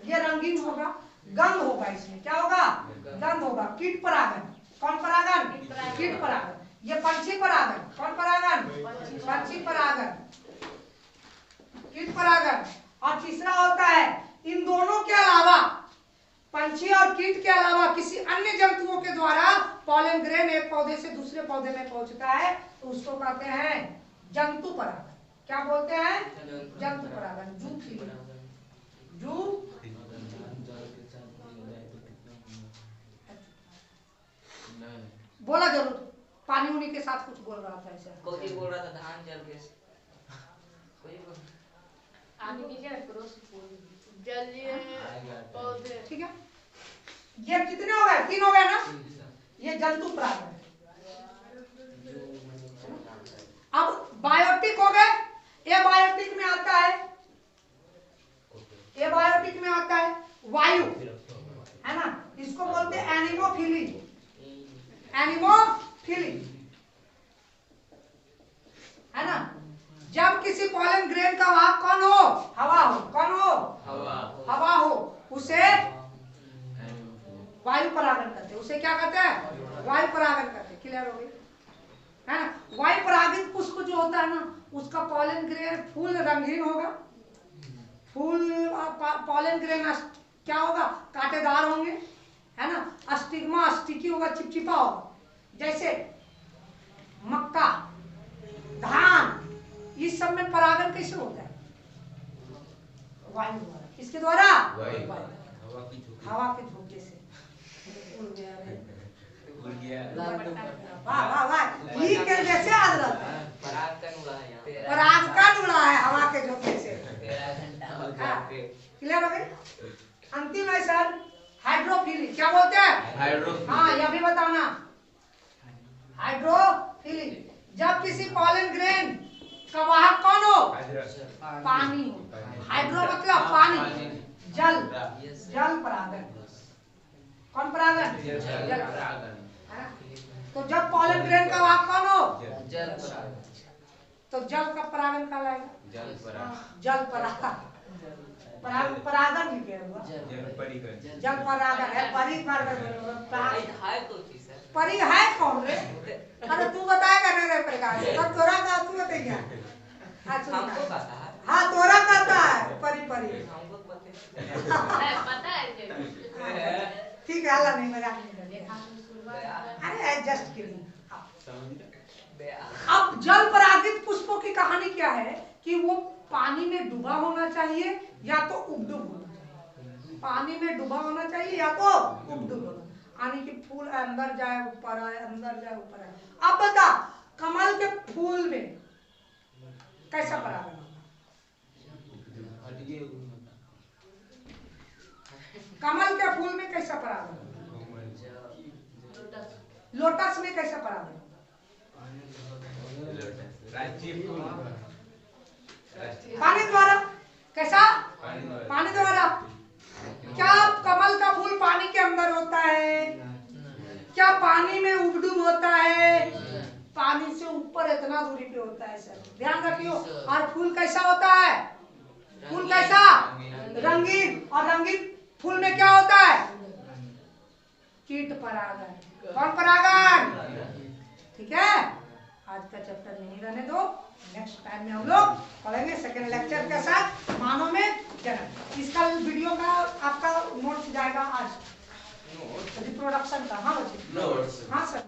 ये रंगीन होगा, गंध होगा, इसमें क्या होगा? गंध होगा। कीट परागण, कौन परागण? कीट परागण। ये पंछी परागण, कौन परागण? पंछी परागण, कीट परागण। और तीसरा होता है इन दोनों के अलावा, पंछी और कीट के अलावा किसी अन्य जंतुओं के द्वारा पॉलन ग्रेन एक पौधे से दूसरे पौधे में पहुंचता है तो उसको कहते हैं जंतु परागण। क्या बोलते हैं? जंतु परागण। जू बोला जरूर, पानी उनी के साथ कुछ बोल रहा था ऐसे। कोई बोल रहा था धान जल के कोई जलीय पौधे। ठीक है, ये कितने हो गए? 3 हो गए ना? ये जंतु परागण। अब बायोटिक हो गए। एबायोटिक में आता है, एबायोटिक में आता है वायु, है ना? इसको बोलते हैं एनिमोफिली। एनिमोफिली, है ना? जब किसी पॉलन ग्रेन का वाहक कौन हो? हवा हो। कौन हो? हवा हो, उसे वायु परागण करते हैं। उसे क्या कहते हैं? वायु परागण करते हैं। क्लियर हो गई, है ना? वायु परागित पुष्प जो होता है ना, उसका पॉलन ग्रेन फूल रंगीन होगा, फूल पॉलन ग्रेन क्या होगा? कांटेदार होंगे, है ना? स्टिग्मा स्टिकी होगा, चिपचिपा होगा। जैसे मक्का, धान, इस सब में परागण कैसे होता है? वायु द्वारा। किसके द्वारा? हवा के झोंके से। वाह वाह वाह, ये कैसे याद रहता है? परागकण उड़ा है हवा के झोंके से। क्लियर हो गई? अंतिम है सर हाइड्रोफिली। क्या बोलते हैं? हाँ, यह भी बताना। हाइड्रोफिली, जब किसी पॉलन ग्रेन का वाहक कौन हो? पानी हो। हाइड्रो मतलब पानी, जल Yes. जल परागन। कौन परागन? जल जल परागन। है ना? तो जब पॉलन ग्रेन का वाहक कौन हो? जल परागन। तो जल का परागन कहलाएगा। जल परागन। जल परागन परागन भी क्या हुआ? जल परिगण। जल परागन है। परी परी है कौन रे? अरे तू बताएगा ना रे प्रकाश, तब तोरा का तू बताइए। हमको पता है। हाँ तोरा कहता है परी परी। हमको पता पता है ठीक है, अल्लाह नहीं मजाक नहीं कर। अरे एडजस्ट कीजिए। अब जल परागित पुष्पों की कहानी क्या है कि वो पानी में डूबा होना चाहिए या तो उपडुब होना चाहिए। पानी में डूबा होना चाहिए या तो उपडुब होना, यानी कि फूल अंदर जाए ऊपर आए, अंदर जाए ऊपर आए। अब बता कमल के फूल में कैसा परागन होगा? कमल के फूल में कैसा परागन होगा? लोटस में कैसा परागन होगा? पानी द्वारा। कैसा? पानी द्वारा। क्या कमल का फूल पानी के अंदर होता है? क्या पानी में उबडुब होता है? पानी से ऊपर इतना दूरी पे होता है सर, ध्यान रखियो। और फूल कैसा होता है? फूल कैसा? रंगीन। और रंगीन फूल में क्या होता है? कीट परागन। कौन परागन? ठीक है, आज का चैप्टर नहीं रहने दो, नेक्स्ट टाइम में हम लोग पढ़ेंगे सेकेंड लेक्चर के साथ मानव में जन्म। इसका वीडियो का आपका नोट्स जाएगा आज, रिप्रोडक्शन का। हाँ बच्चे, हाँ सर।